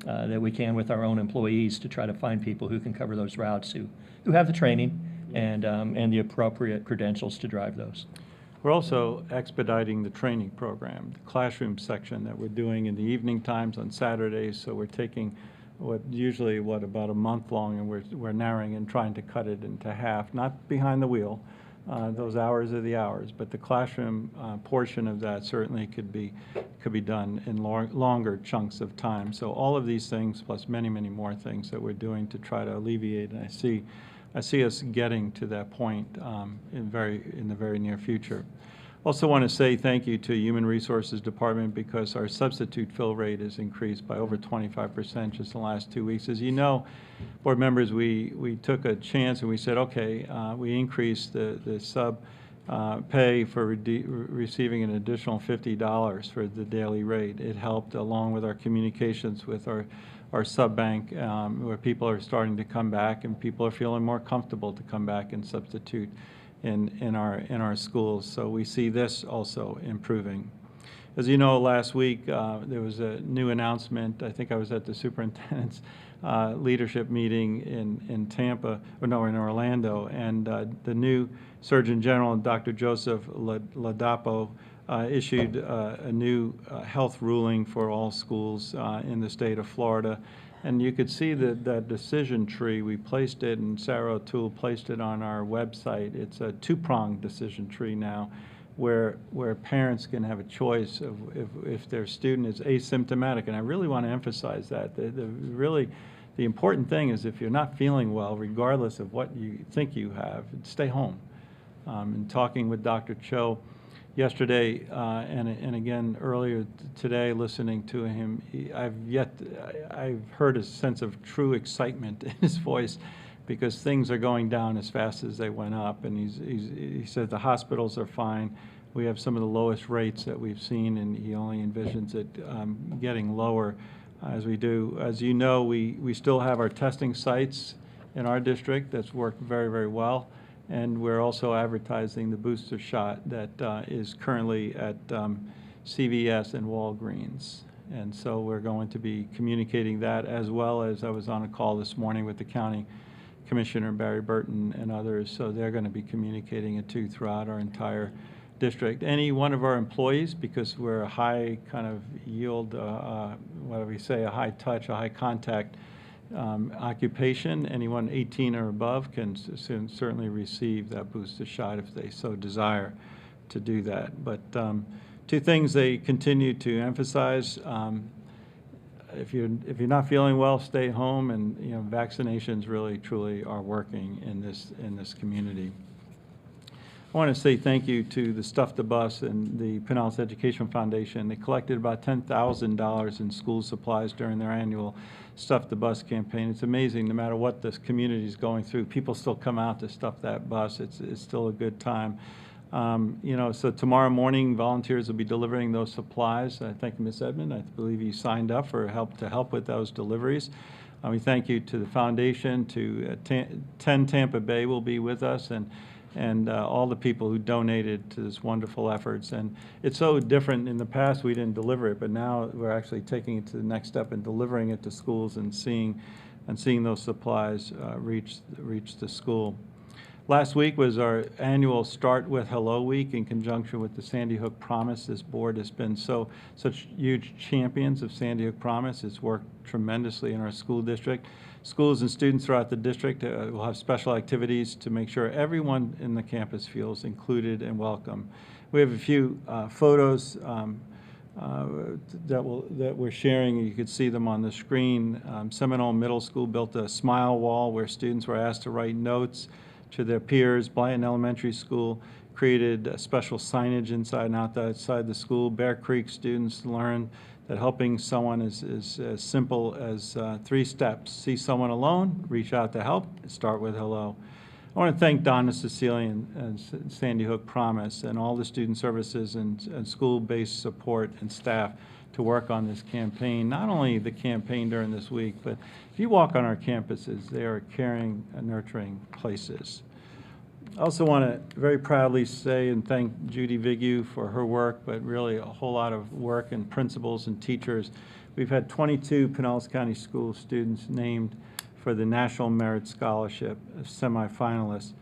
that we can with our own employees to try to find people who can cover those routes, who have the training and the appropriate credentials to drive those. We're also expediting the training program, the classroom section that we're doing in the evening times on Saturdays. So we're taking usually about a month long, and we're narrowing and trying to cut it into half, not behind the wheel. Those hours are the hours, but the classroom portion of that certainly could be done in longer chunks of time. So all of these things, plus many, many more things that we're doing to try to alleviate, and I see us getting to that point in the very near future. Also want to say thank you to Human Resources Department, because our substitute fill rate has increased by over 25% just in the last 2 weeks. As you know, board members, we took a chance and we said, okay, we increased the sub pay for receiving an additional $50 for the daily rate. It helped, along with our communications with our sub bank, where people are starting to come back and people are feeling more comfortable to come back and substitute in our schools. So we see this also improving. As you know, last week there was a new announcement. I think I was at the superintendent's leadership meeting in Tampa, or no, in Orlando, and the new Surgeon General, Dr. Joseph Ladapo, issued a new health ruling for all schools in the state of Florida. And you could see that decision tree. We placed it, and Sarah O'Toole placed it on our website. It's a two-pronged decision tree now, where parents can have a choice of if their student is asymptomatic. And I really want to emphasize that. The important thing is, if you're not feeling well, regardless of what you think you have, stay home. And talking with Dr. Cho yesterday, and again earlier today, listening to him, I've heard a sense of true excitement in his voice, because things are going down as fast as they went up. And he said the hospitals are fine. We have some of the lowest rates that we've seen, and he only envisions it getting lower as we do. As you know, we still have our testing sites in our district. That's worked very, very well. And we're also advertising the booster shot that is currently at CVS and Walgreens. And so we're going to be communicating that, as well as I was on a call this morning with the county commissioner, Barry Burton, and others. So they're going to be communicating it too throughout our entire district. Any one of our employees, because we're a high kind of yield, what do we say, a high touch, a high contact occupation, anyone 18 or above can certainly receive that booster shot if they so desire to do that. But two things they continue to emphasize: if you're not feeling well, stay home, and vaccinations really truly are working in this community. I want to say thank you to the Stuff the Bus and the Pinellas Education Foundation. They collected about $10,000 in school supplies during their annual Stuff the Bus campaign. It's amazing, no matter what this community is going through, people still come out to stuff that bus. It's still a good time. So tomorrow morning, volunteers will be delivering those supplies. I thank Ms. Edmond. I believe you signed up for to help with those deliveries. We thank you to the foundation, to 10 Tampa Bay will be with us, and all the people who donated to this wonderful efforts. And it's so different. In the past, we didn't deliver it, but now we're actually taking it to the next step and delivering it to schools and seeing those supplies reach the school. Last week was our annual Start With Hello Week in conjunction with the Sandy Hook Promise. This board has been such huge champions of Sandy Hook Promise. It's worked tremendously in our school district. Schools and students throughout the district will have special activities to make sure everyone in the campus feels included and welcome. We have a few photos that we're sharing. You could see them on the screen. Seminole Middle School built a smile wall where students were asked to write notes to their peers. Blyton Elementary School created a special signage inside and outside the school. Bear Creek students learned that helping someone is as simple as 3 steps. See someone alone, reach out to help, start with hello. I want to thank Donna Cecilian and Sandy Hook Promise and all the student services and school-based support and staff to work on this campaign. Not only the campaign during this week, but if you walk on our campuses, they are caring and nurturing places. I also want to very proudly say and thank Judy Vigu for her work, but really a whole lot of work and principals and teachers. We've had 22 Pinellas County School students named for the National Merit Scholarship semifinalists.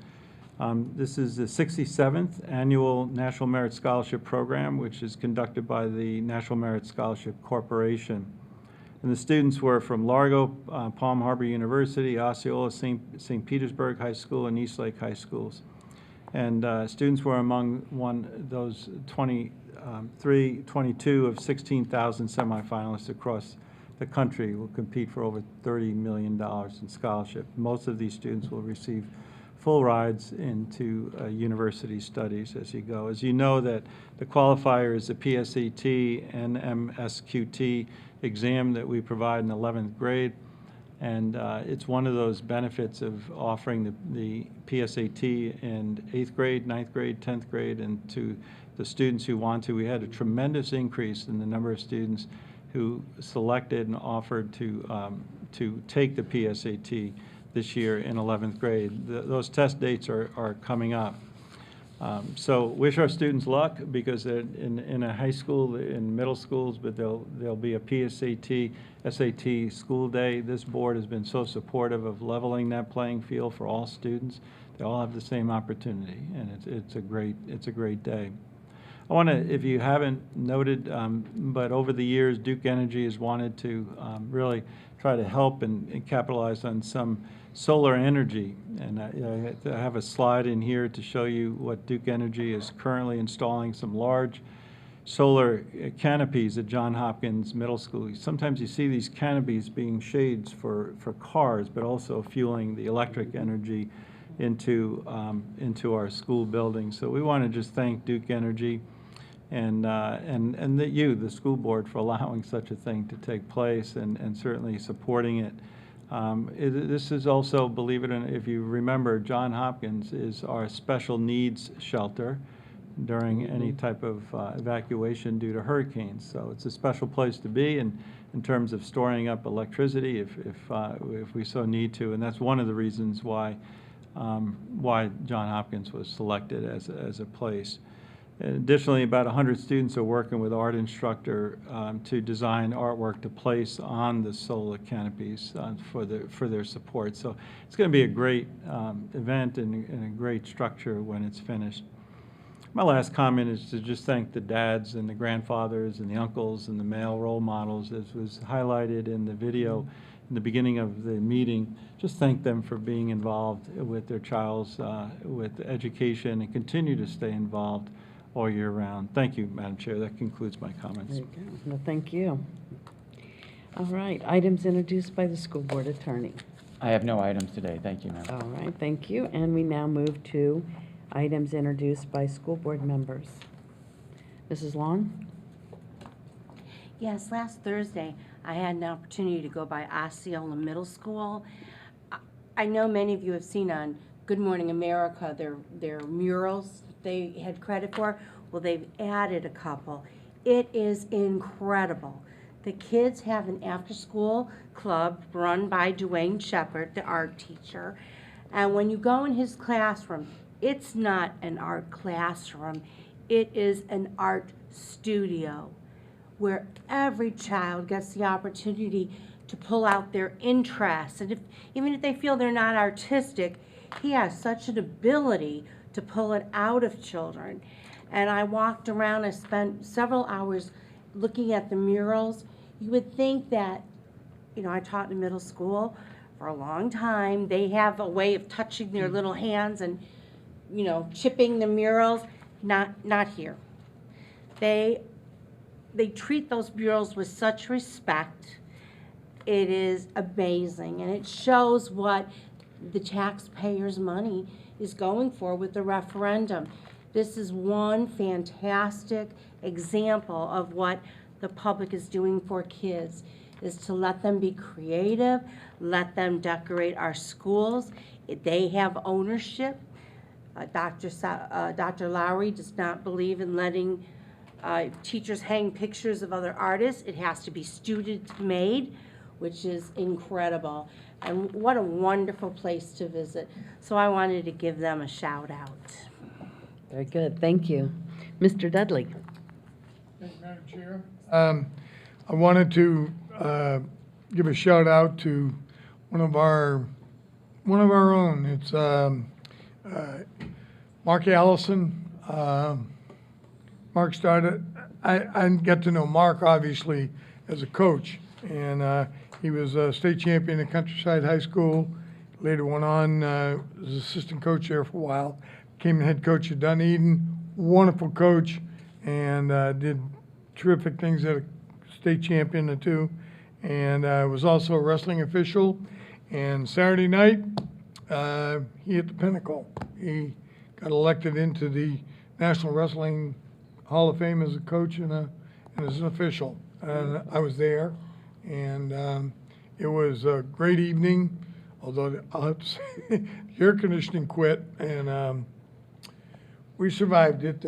This is the 67th annual National Merit Scholarship Program, which is conducted by the National Merit Scholarship Corporation. And the students were from Largo, Palm Harbor University, Osceola, St. Petersburg High School, and Eastlake High Schools. And students were among those 22 of 16,000 semifinalists across the country will compete for over $30 million in scholarship. Most of these students will receive full rides into university studies as you go. As you know, that the qualifier is the PSAT and MSQT exam that we provide in 11th grade. And it's one of those benefits of offering the PSAT in 8th grade, 9th grade, 10th grade, and to the students who want to. We had a tremendous increase in the number of students who selected and offered to take the PSAT this year in 11th grade. Those test dates are coming up. So wish our students luck, because they're in a high school, in middle schools, but there'll be a PSAT, SAT school day. This board has been so supportive of leveling that playing field for all students. They all have the same opportunity, and it's a great day. I want to, if you haven't noted, but over the years, Duke Energy has wanted to really try to help and capitalize on some solar energy. And I have a slide in here to show you what Duke Energy is currently installing, some large solar canopies at Johns Hopkins Middle School. Sometimes you see these canopies being shades for cars, but also fueling the electric energy into our school buildings. So we want to just thank Duke Energy and the school board, for allowing such a thing to take place and certainly supporting it. This is also, believe it or not, if you remember, Johns Hopkins is our special needs shelter during any type of evacuation due to hurricanes. So it's a special place to be in terms of storing up electricity if we so need to, and that's one of the reasons why Johns Hopkins was selected as a place. Additionally, about 100 students are working with art instructor to design artwork to place on the solar canopies for their support. So it's going to be a great event and a great structure when it's finished. My last comment is to just thank the dads and the grandfathers and the uncles and the male role models, as was highlighted in the video in the beginning of the meeting. Just thank them for being involved with their child's with education, and continue to stay involved all year round. Thank you, Madam Chair. That concludes my comments. There you go. Well, thank you. All right, items introduced by the school board attorney. I have no items today. Thank you, ma'am. All right, thank you. And we now move to items introduced by school board members. Mrs. Long? Yes, last Thursday, I had an opportunity to go by Osceola Middle School. I know many of you have seen on Good Morning America their murals they had credit for. Well, they've added a couple. It is incredible. The kids have an after-school club run by Dwayne Shepard, the art teacher. And when you go in his classroom, it's not an art classroom. It is an art studio where every child gets the opportunity to pull out their interests. And even if they feel they're not artistic, he has such an ability to pull it out of children. And I walked around, I spent several hours looking at the murals. You would think that, I taught in middle school for a long time. They have a way of touching their little hands and, chipping the murals. Not here. They they treat those murals with such respect. It is amazing, and it shows what the taxpayers' money is going for with the referendum. This is one fantastic example of what the public is doing for kids, is to let them be creative, let them decorate our schools. They have ownership. Dr. Lowry does not believe in letting teachers hang pictures of other artists. It has to be student-made, which is incredible. And what a wonderful place to visit. So I wanted to give them a shout out. Very good, thank you. Mr. Dudley. Thank you, Madam Chair. I wanted to give a shout out to one of our own. It's Mark Allison. Mark started. I got to know Mark obviously as a coach, and he was a state champion at Countryside High School. Later went on as assistant coach there for a while. Became head coach at Dunedin. Wonderful coach, and did terrific things at a state champion too. And was also a wrestling official. And Saturday night, he hit the pinnacle. He got elected into the National Wrestling Hall of Fame as a coach and as an official. And I was there, and it was a great evening, although I'll have to say the air conditioning quit, and we survived it.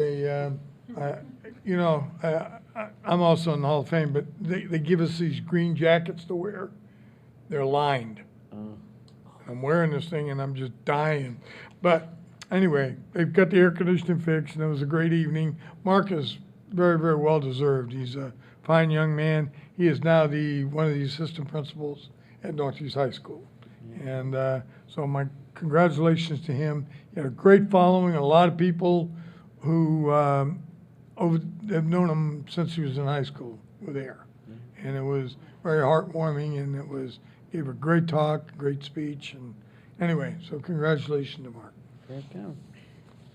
I'm also in the Hall of Fame, but they give us these green jackets to wear. They're lined. I'm wearing this thing and I'm just dying. But anyway, they've got the air conditioning fixed, and it was a great evening. Mark is very, very well deserved. He's a fine young man. He is now one of the assistant principals at Northeast High School. And so my congratulations to him. He had a great following. A lot of people who have known him since he was in high school were there. And it was very heartwarming, and gave a great talk, great speech. And anyway, so congratulations to Mark. There you go.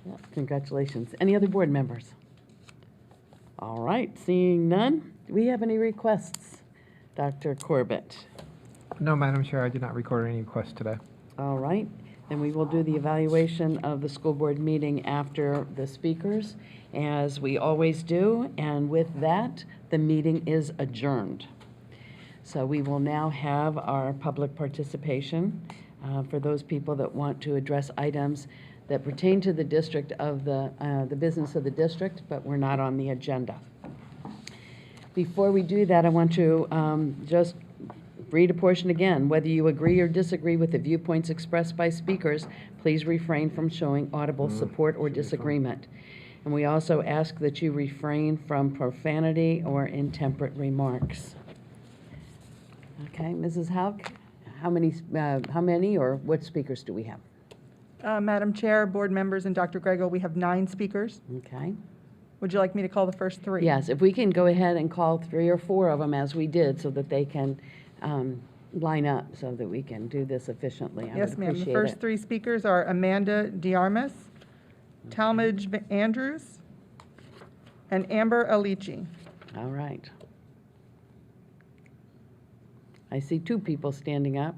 Yeah, congratulations. Any other board members? All right, seeing none, do we have any requests? Dr. Corbett. No, Madam Chair, I did not record any requests today. All right, then we will do the evaluation of the school board meeting after the speakers, as we always do. And with that, the meeting is adjourned. So we will now have our public participation for those people that want to address items that pertain to the district of the business of the district, but we're not on the agenda. Before we do that, I want to just read a portion again. Whether you agree or disagree with the viewpoints expressed by speakers, please refrain from showing audible support or disagreement. And we also ask that you refrain from profanity or intemperate remarks. Okay, Mrs. Hauk, how many or what speakers do we have? Madam Chair, board members, and Dr. Grego, we have 9 speakers. Okay. Would you like me to call the first 3? Yes, if we can go ahead and call 3 or 4 of them as we did, so that they can line up so that we can do this efficiently. I Yes, would ma'am. The appreciate first it. 3 speakers are Amanda Diarmas, Talmadge Andrews, and Amber Alici. All right. I see 2 people standing up.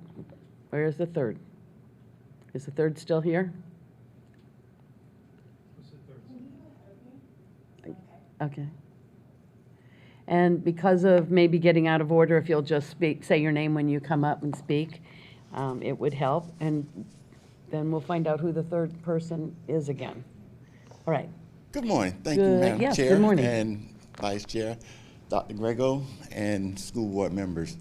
Where is the third? Is the third still here? Okay. And because of maybe getting out of order, if you'll just say your name when you come up and speak, it would help. And then we'll find out who the third person is again. All right. Good morning. Thank you, Madam yes, Chair. good morning. And Vice Chair, Dr. Grego, and school board members.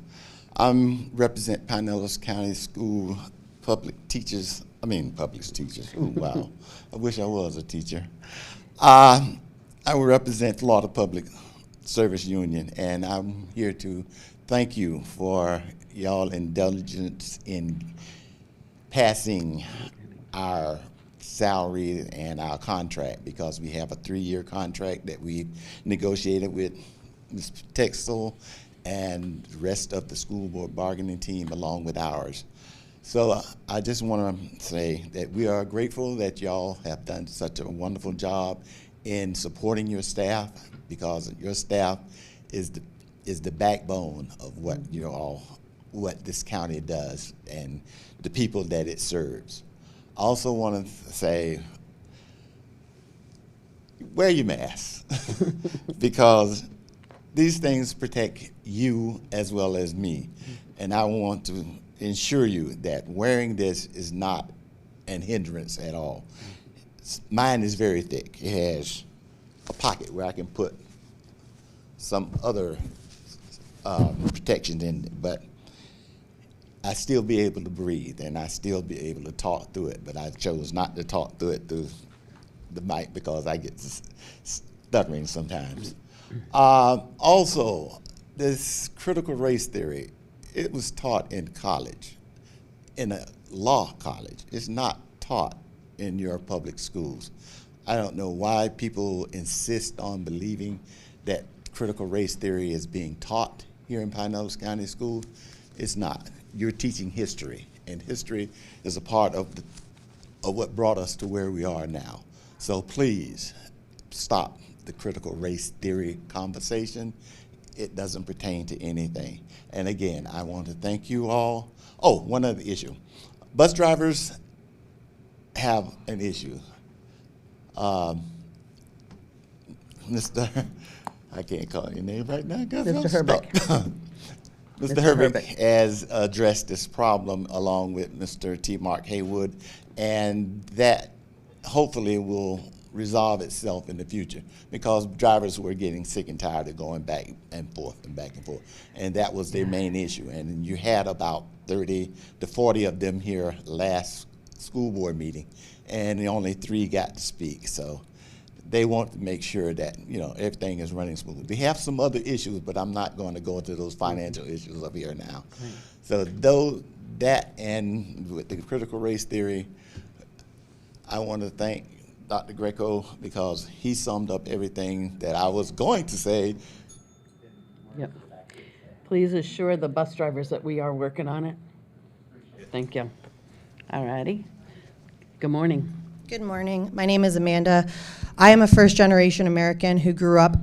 I represent Pinellas County School public teachers. Ooh, wow. I wish I was a teacher. I will represent Florida Public Service Union, and I'm here to thank you for y'all indulgence in passing our salary and our contract, because we have a 3-year contract that we negotiated with Ms. Texel and the rest of the school board bargaining team along with ours. So I just want to say that we are grateful that y'all have done such a wonderful job in supporting your staff, because your staff is the backbone of what what this county does and the people that it serves. I also want to say, wear your mask because these things protect you as well as me. And I want to ensure you that wearing this is not an hindrance at all. Mine is very thick. It has a pocket where I can put some other protections in it, but I still be able to breathe and I still be able to talk through it, but I chose not to talk through it through the mic because I get stuttering sometimes. Also, this critical race theory, it was taught in college, in a law college. It's not taught in your public schools. I don't know why people insist on believing that critical race theory is being taught here in Pinellas County Schools. It's not. You're teaching history, and history is a part of what brought us to where we are now. So please stop the critical race theory conversation. It doesn't pertain to anything. And again, I want to thank you all. Oh, one other issue. Bus drivers have an issue. Mr. I can't call your name right now. Mr. Herbeck. Mr. Herbeck has addressed this problem along with Mr. T. Mark Haywood, and that hopefully will resolve itself in the future because drivers were getting sick and tired of going back and forth and back and forth. And that was their main issue. And you had about 30 to 40 of them here last school board meeting, and only 3 got to speak. So they want to make sure that, you know, everything is running smoothly. They have some other issues, but I'm not going to go into those financial issues up here now. Right. So though that and with the critical race theory, I want to thank Dr. Greco because he summed up everything that I was going to say. Yep. Please assure the bus drivers that we are working on it. Thank you. All righty. Good morning. Good morning. My name is Amanda. I am a first-generation American who grew up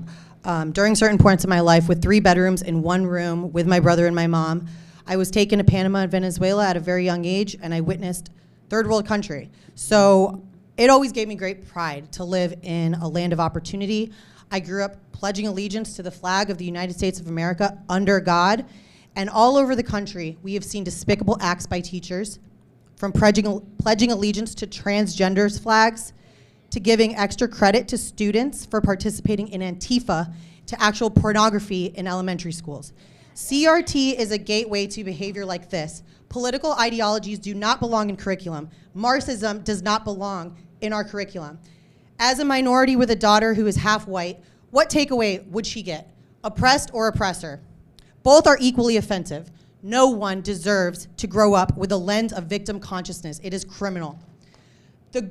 during certain points of my life with 3 bedrooms in 1 room with my brother and my mom. I was taken to Panama and Venezuela at a very young age, and I witnessed third world country. So it always gave me great pride to live in a land of opportunity. I grew up pledging allegiance to the flag of the United States of America under God, and all over the country, we have seen despicable acts by teachers, from pledging allegiance to transgenders flags, to giving extra credit to students for participating in Antifa, to actual pornography in elementary schools. CRT is a gateway to behavior like this. Political ideologies do not belong in curriculum. Marxism does not belong in our curriculum. As a minority with a daughter who is half white, what takeaway would she get? Oppressed or oppressor? Both are equally offensive. No one deserves to grow up with a lens of victim consciousness. It is criminal. The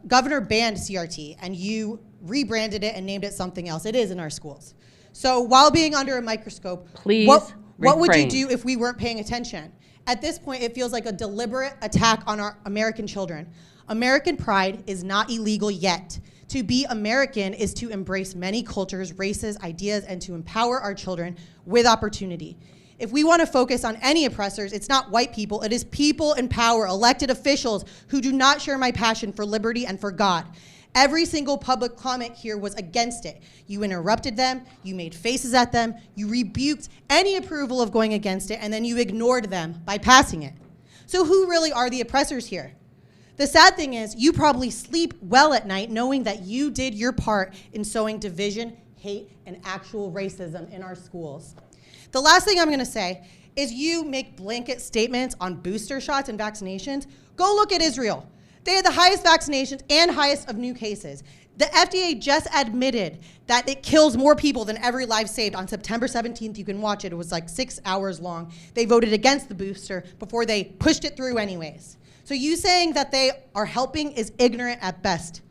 governor banned CRT, and you rebranded it and named it something else. It is in our schools. So while being under a microscope, please what would you refrain. do if we weren't paying attention? At this point, it feels like a deliberate attack on our American children. American pride is not illegal yet. To be American is to embrace many cultures, races, ideas, and to empower our children with opportunity. If we want to focus on any oppressors, it's not white people, it is people in power, elected officials who do not share my passion for liberty and for God. Every single public comment here was against it. You interrupted them, you made faces at them, you rebuked any approval of going against it, and then you ignored them by passing it. So who really are the oppressors here? The sad thing is, you probably sleep well at night knowing that you did your part in sowing division, hate, and actual racism in our schools. The last thing I'm gonna say is you make blanket statements on booster shots and vaccinations. Go look at Israel. They had the highest vaccinations and highest of new cases. The FDA just admitted that it kills more people than every life saved. On September 17th, you can watch it. It was like 6 hours long. They voted against the booster before they pushed it through anyways. So you saying that they are helping is ignorant at best.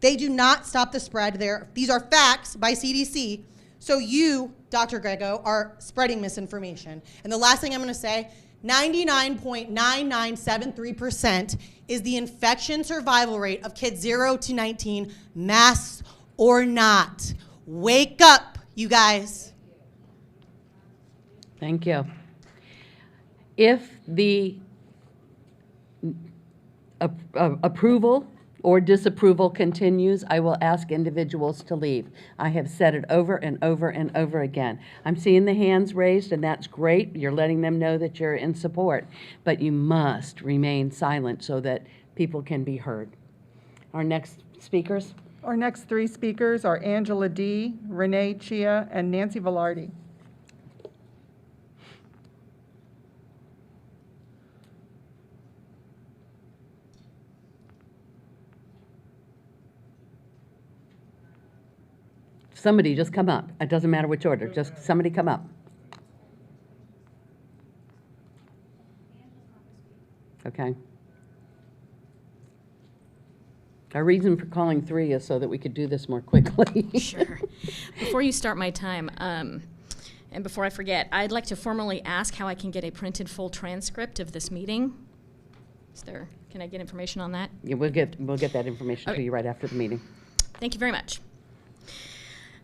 They do not stop the spread. These are facts by CDC. So you, Dr. Grego, are spreading misinformation. And the last thing I'm gonna say, 99.9973% is the infection survival rate of kids 0 to 19, masks or not. Wake up, You guys. Thank you. If the approval or disapproval continues, I will ask individuals to leave. I have said it over and over and over again. I'm seeing the hands raised, and that's great. You're letting them know that you're in support, but you must remain silent so that people can be heard. Our next speakers. Our next three speakers are Angela D., Renee Chia, and Nancy Velarde. Somebody just come up. It doesn't matter which order, just somebody come up. Okay. Our reason for calling three is so that we could do this more quickly. Sure. Before you start my time, and before I forget, I'd like to formally ask how I can get a printed full transcript of this meeting. Can I get information on that? Yeah, we'll get that information to you right after the meeting. Thank you very much.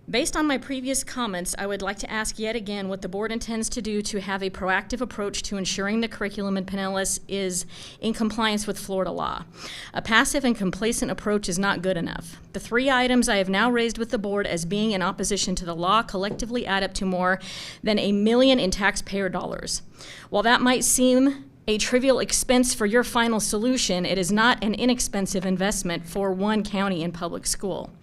Based on my previous comments, I would like to ask yet again what the board intends to do to have a proactive approach to ensuring the curriculum in Pinellas is in compliance with Florida law. A passive and complacent approach is not good enough. The three items I have now raised with the board as being in opposition to the law collectively add up to more than $1 million in taxpayer dollars. While that might seem a trivial expense for your final solution, it is not an inexpensive investment for one county in public school.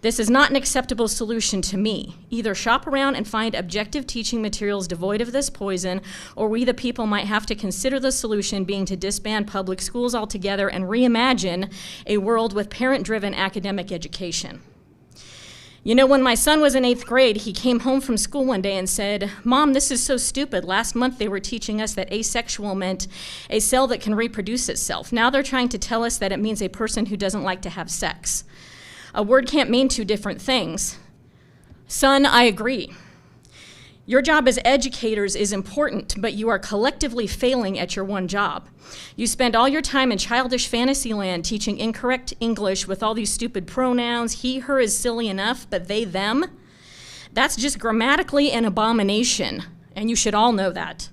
This is not an acceptable solution to me. Either shop around and find objective teaching materials devoid of this poison, or we the people might have to consider the solution being to disband public schools altogether and reimagine a world with parent-driven academic education. You know, when my son was in 8th grade, he came home from school one day and said, "Mom, this is so stupid. Last month they were teaching us that asexual meant a cell that can reproduce itself. Now they're trying to tell us that it means a person who doesn't like to have sex. A word can't mean two different things." Son, I agree. Your job as educators is important, but you are collectively failing at your one job. You spend all your time in childish fantasy land teaching incorrect English with all these stupid pronouns. He, her is silly enough, but they, them. That's just grammatically an abomination, and you should all know that.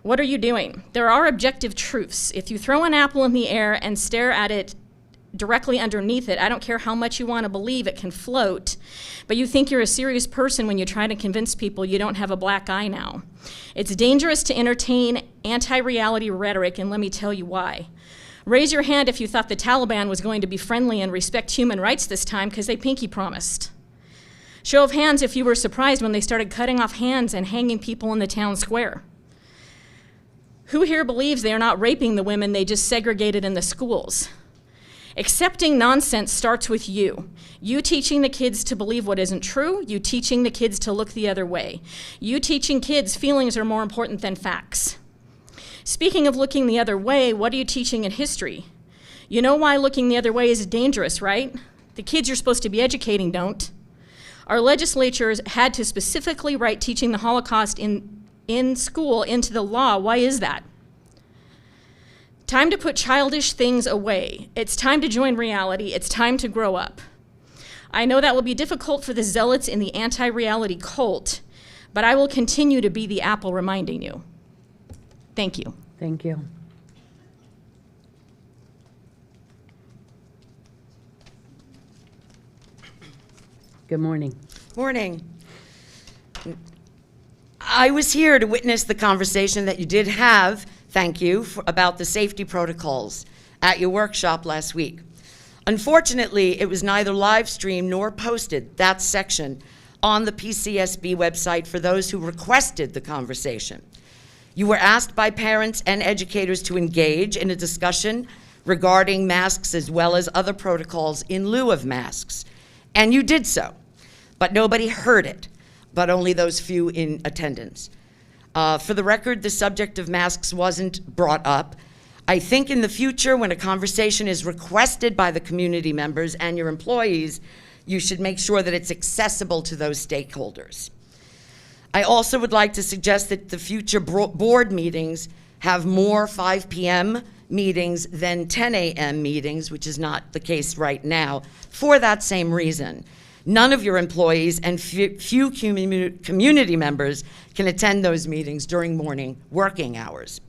What are you doing? There are objective truths. If you throw an apple in the air and stare at it directly underneath it, I don't care how much you want to believe it can float, but you think you're a serious person when you try to convince people you don't have a black eye now. It's dangerous to entertain anti-reality rhetoric, and let me tell you why. Raise your hand if you thought the Taliban was going to be friendly and respect human rights this time, because they pinky promised. Show of hands if you were surprised when they started cutting off hands and hanging people in the town square. Who here believes they are not raping the women they just segregated in the schools? Accepting nonsense starts with you. You teaching the kids to believe what isn't true, you teaching the kids to look the other way. You teaching kids feelings are more important than facts. Speaking of looking the other way, what are you teaching in history? You know why looking the other way is dangerous, right? The kids you're supposed to be educating don't. Our legislatures had to specifically write teaching the Holocaust in school into the law. Why is that? Time to put childish things away. It's time to join reality. It's time to grow up. I know that will be difficult for the zealots in the anti-reality cult, but I will continue to be the apple reminding you. Thank you. Thank you. Good morning. Morning. I was here to witness the conversation that you did have, thank you, about the safety protocols at your workshop last week. Unfortunately, it was neither live streamed nor posted, that section, on the PCSB website for those who requested the conversation. You were asked by parents and educators to engage in a discussion regarding masks as well as other protocols in lieu of masks, and you did so, but nobody heard it, but only those few in attendance. For the record, the subject of masks wasn't brought up. I think in the future, when a conversation is requested by the community members and your employees, you should make sure that it's accessible to those stakeholders. I also would like to suggest that the future board meetings have more 5 p.m. meetings than 10 a.m. meetings, which is not the case right now, for that same reason. None of your employees and few community members can attend those meetings during morning working hours.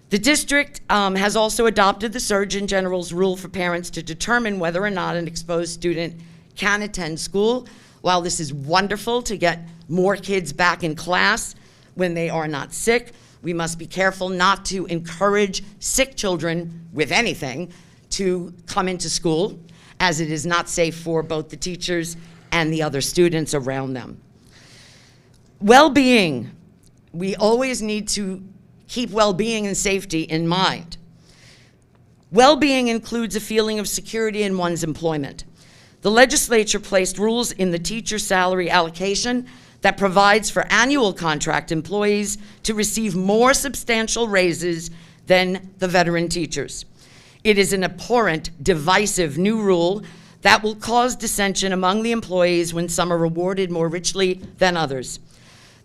The district has also adopted the Surgeon General's rule for parents to determine whether or not an exposed student can attend school. While this is wonderful to get more kids back in class when they are not sick, we must be careful not to encourage sick children with anything to come into school, as it is not safe for both the teachers and the other students around them. Well-being. We always need to keep well-being and safety in mind. Well-being includes a feeling of security in one's employment. The legislature placed rules in the teacher salary allocation that provides for annual contract employees to receive more substantial raises than the veteran teachers. It is an abhorrent, divisive new rule that will cause dissension among the employees when some are rewarded more richly than others.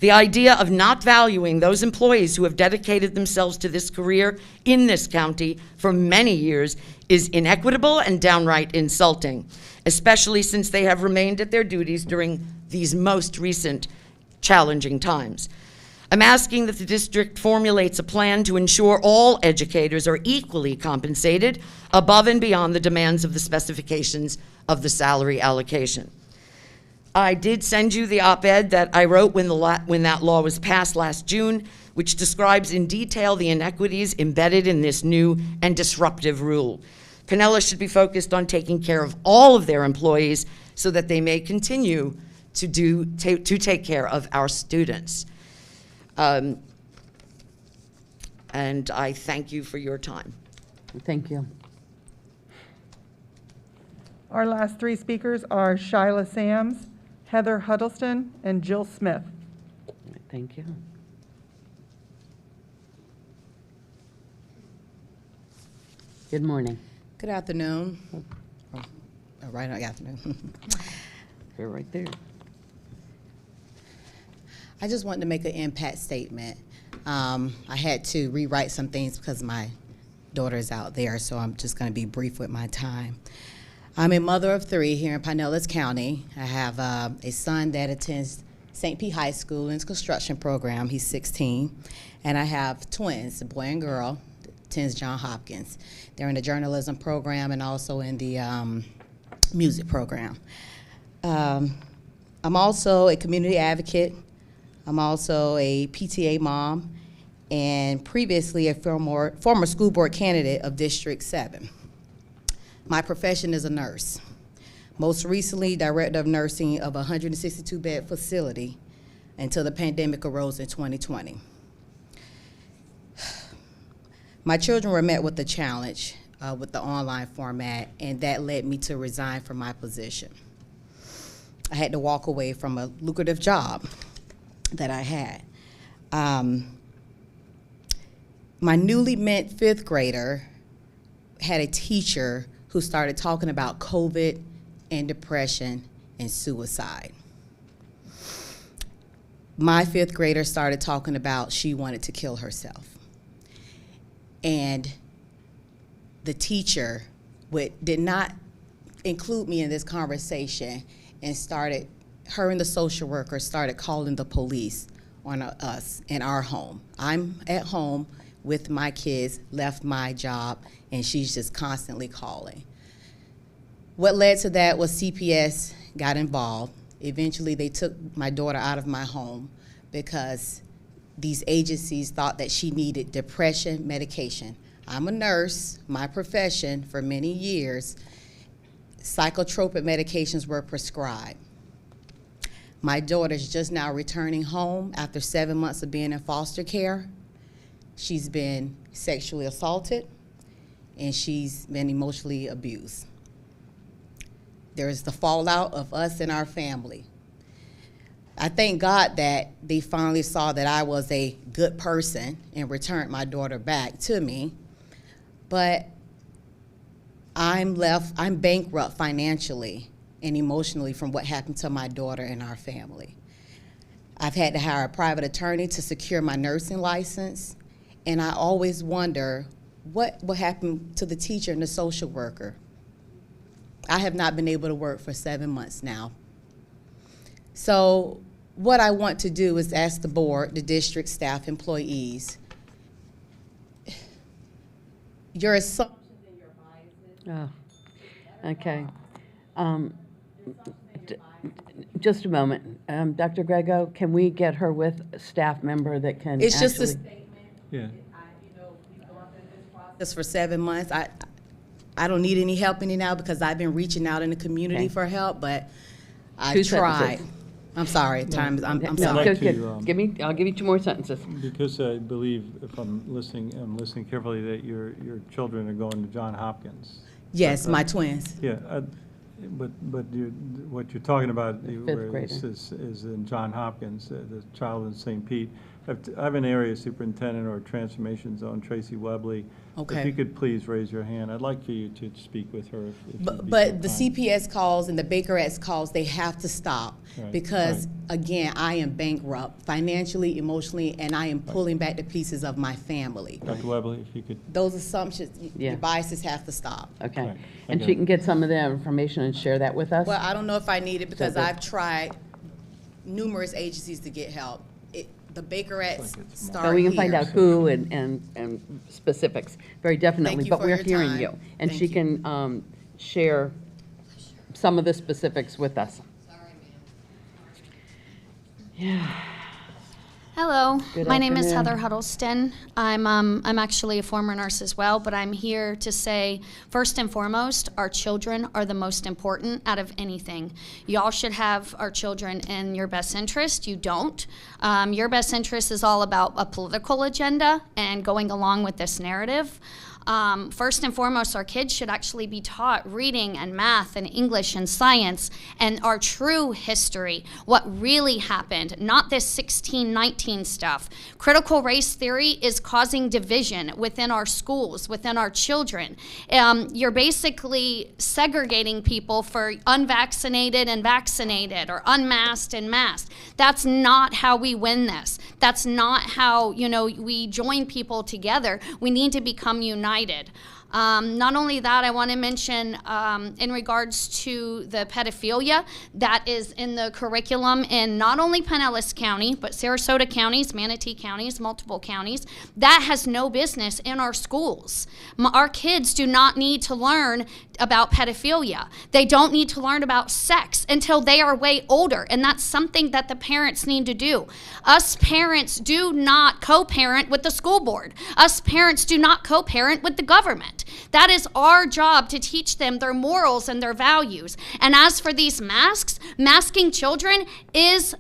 The idea of not valuing those employees who have dedicated themselves to this career in this county for many years is inequitable and downright insulting, especially since they have remained at their duties during these most recent challenging times. I'm asking that the district formulates a plan to ensure all educators are equally compensated above and beyond the demands of the specifications of the salary allocation. I did send you the op-ed that I wrote when that law was passed last June, which describes in detail the inequities embedded in this new and disruptive rule. Pinellas should be focused on taking care of all of their employees so that they may continue to take care of our students. And I thank you for your time. Thank you. Our last three speakers are Shyla Sams, Heather Huddleston, and Jill Smith. Thank you. Good morning. Good afternoon. Right afternoon. You're right there. I just wanted to make an impact statement. I had to rewrite some things because my daughter is out there, so I'm just going to be brief with my time. I'm a mother of three here in Pinellas County. I have a son that attends St. Pete High School in its construction program. He's 16. And I have twins, a boy and girl, that attends Johns Hopkins. They're in the journalism program and also in the music program. I'm also a community advocate. I'm also a PTA mom and previously a former school board candidate of District 7. My profession is a nurse. Most recently, director of nursing of a 162-bed facility until the pandemic arose in 2020. My children were met with a challenge with the online format, and that led me to resign from my position. I had to walk away from a lucrative job that I had. My newly met fifth grader had a teacher who started talking about COVID and depression and suicide. My fifth grader started talking about she wanted to kill herself. And the teacher did not include me in this conversation and her and the social worker started calling the police on us in our home. I'm at home with my kids, left my job, and she's just constantly calling. What led to that was CPS got involved. Eventually, they took my daughter out of my home because these agencies thought that she needed depression medication. I'm a nurse, my profession for many years, psychotropic medications were prescribed. My daughter's just now returning home after 7 months of being in foster care. She's been sexually assaulted and she's been emotionally abused. There's the fallout of us and our family. I thank God that they finally saw that I was a good person and returned my daughter back to me. But I'm bankrupt financially and emotionally from what happened to my daughter and our family. I've had to hire a private attorney to secure my nursing license, and I always wonder what will happen to the teacher and the social worker. I have not been able to work for 7 months now. So what I want to do is ask the board, the district staff, employees, your assumptions and your biases. Oh, okay. Just a moment. Dr. Grego, can we get her with a staff member that can It's actually... just a statement. Yeah. Just for 7 months. I don't need any help any now because I've been reaching out in the community for help, but I've 2 tried. sentences. I'm sorry. I'm No, sorry. good, good. I'll give you 2 more sentences. Because I believe, if I'm listening carefully, that your children are going to Johns Hopkins. Yes, my twins. Yeah, but what you're talking about fifth grader. is in Johns Hopkins, the child in St. Pete. I have an area superintendent or transformation zone, Tracy Webley. Okay. If you could please raise your hand. I'd like for you to speak with her. If you'd be But the so kind. CPS calls and the Bakerettes calls, they have to stop Right, because, right. again, I am bankrupt financially, emotionally, and I am pulling back the pieces of my family. Dr. Webley, if you could. Those assumptions, Yeah. your biases have to stop. Okay. Right. And Okay. she can get some of that information and share that with us? Well, I don't know if I need it because that- I've tried numerous agencies to get help. The Bakerettes start So we can find here. out who and specifics, very definitely. Thank you But for we're your hearing time. you. And Thank she you. can share some of the specifics with us. Yeah. Hello, Good my name is afternoon. Heather Huddleston. I'm actually a former nurse as well, but I'm here to say, first and foremost, our children are the most important out of anything. Y'all should have our children in your best interest. You don't. Your best interest is all about a political agenda and going along with this narrative. First and foremost, our kids should actually be taught reading and math and English and science and our true history, what really happened, not this 1619 stuff. Critical race theory is causing division within our schools, within our children. You're basically segregating people for unvaccinated and vaccinated or unmasked and masked. That's not how we win this. That's not how, we join people together. We need to become united. Not only that, I want to mention in regards to the pedophilia that is in the curriculum in not only Pinellas County, but Sarasota counties, Manatee counties, multiple counties, that has no business in our schools. Our kids do not need to learn about pedophilia. They don't need to learn about sex until they are way older, and that's something that the parents need to do. Us parents do not co-parent with the school board. Us parents do not co-parent with the government. That is our job to teach them their morals and their values. And as for these masks, masking children is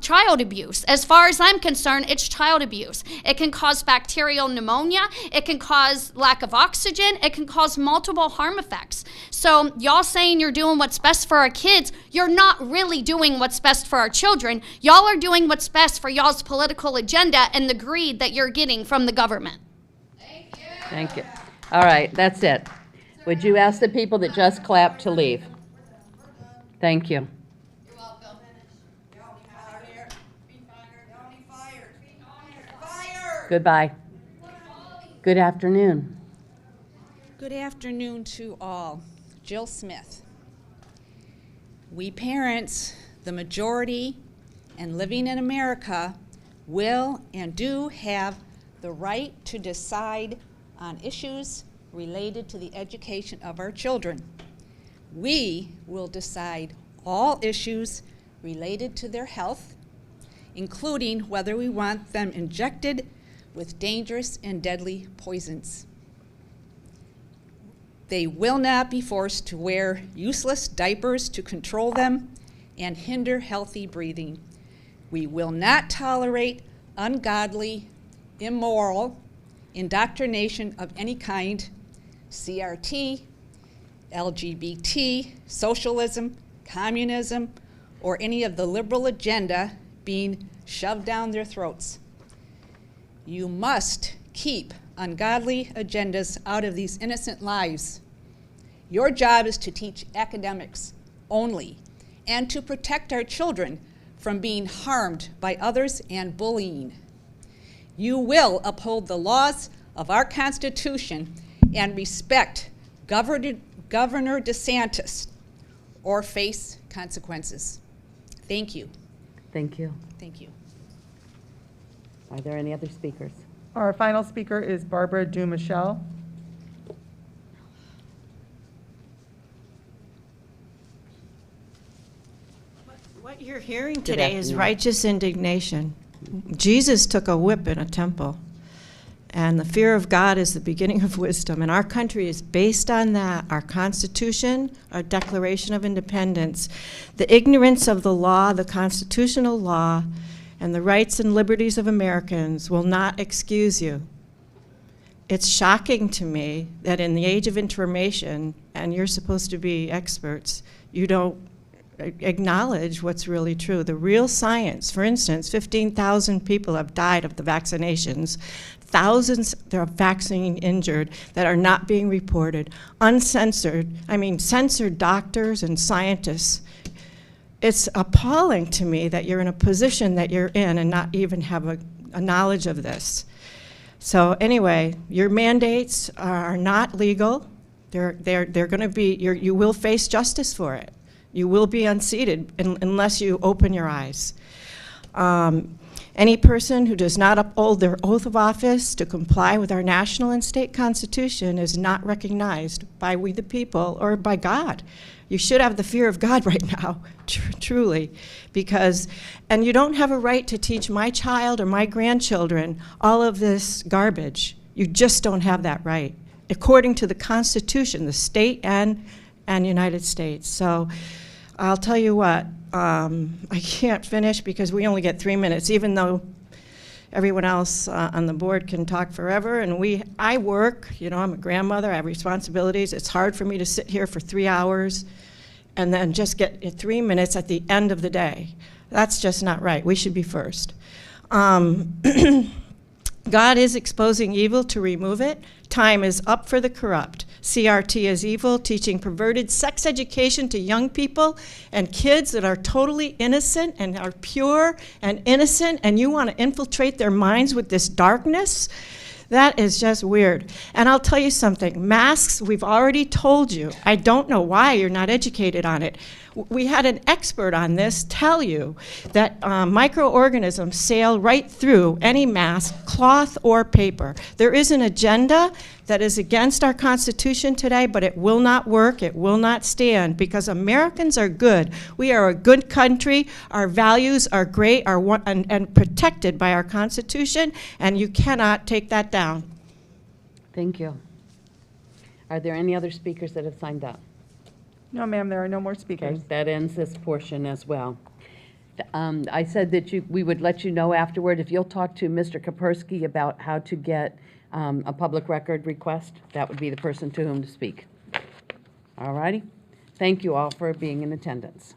child abuse. As far as I'm concerned, it's child abuse. It can cause bacterial pneumonia. It can cause lack of oxygen. It can cause multiple harm effects. So y'all saying you're doing what's best for our kids, you're not really doing what's best for our children. Y'all are doing what's best for y'all's political agenda and the greed that you're getting from the government. Thank you. All right, that's it. Would you ask the people that just clapped to leave? Thank you. Goodbye. Good afternoon. Good afternoon to all. Jill Smith. We parents, the majority, and living in America, will and do have the right to decide on issues related to the education of our children. We will decide all issues related to their health, including whether we want them injected with dangerous and deadly poisons. They will not be forced to wear useless diapers to control them and hinder healthy breathing. We will not tolerate ungodly, immoral indoctrination of any kind, CRT, LGBT, socialism, communism, or any of the liberal agenda being shoved down their throats. You must keep ungodly agendas out of these innocent lives. Your job is to teach academics only and to protect our children from being harmed by others and bullying. You will uphold the laws of our Constitution and respect Governor DeSantis or face consequences. Thank you. Thank you. Thank you. Are there any other speakers? Our final speaker is Barbara Dumichel. What you're hearing Good today is afternoon. righteous indignation. Jesus took a whip in a temple, and the fear of God is the beginning of wisdom, and our country is based on that, our Constitution, our Declaration of Independence. The ignorance of the law, the constitutional law, and the rights and liberties of Americans will not excuse you. It's shocking to me that in the age of information, and you're supposed to be experts, you don't acknowledge what's really true. The real science, for instance, 15,000 people have died of the vaccinations. Thousands that are vaccine injured that are not being reported. Uncensored, censored doctors and scientists. It's appalling to me that you're in a position that you're in and not even have a knowledge of this. So anyway, your mandates are not legal. They're going to be, you will face justice for it. You will be unseated unless you open your eyes. Any person who does not uphold their oath of office to comply with our national and state constitution is not recognized by we the people or by God. You should have the fear of God right now, truly, because, and you don't have a right to teach my child or my grandchildren all of this garbage. You just don't have that right, according to the Constitution, the state and United States. So I'll tell you what, I can't finish because we only get 3 minutes, even though everyone else on the board can talk forever. And I work, I'm a grandmother, I have responsibilities. It's hard for me to sit here for 3 hours and then just get 3 minutes at the end of the day. That's just not right. We should be first. God is exposing evil to remove it. Time is up for the corrupt. CRT is evil, teaching perverted sex education to young people and kids that are totally innocent and are pure and innocent, and you want to infiltrate their minds with this darkness? That is just weird. And I'll tell you something, masks, we've already told you. I don't know why you're not educated on it. We had an expert on this tell you that microorganisms sail right through any mask, cloth or paper. There is an agenda that is against our Constitution today, but it will not work, it will not stand, because Americans are good. We are a good country, our values are great, and protected by our Constitution, and you cannot take that down. Thank you. Are there any other speakers that have signed up? No, ma'am, there are no more speakers. Okay, that ends this portion as well. I said that we would let you know afterward. If you'll talk to Mr. Kapersky about how to get a public record request, that would be the person to whom to speak. All righty? Thank you all for being in attendance.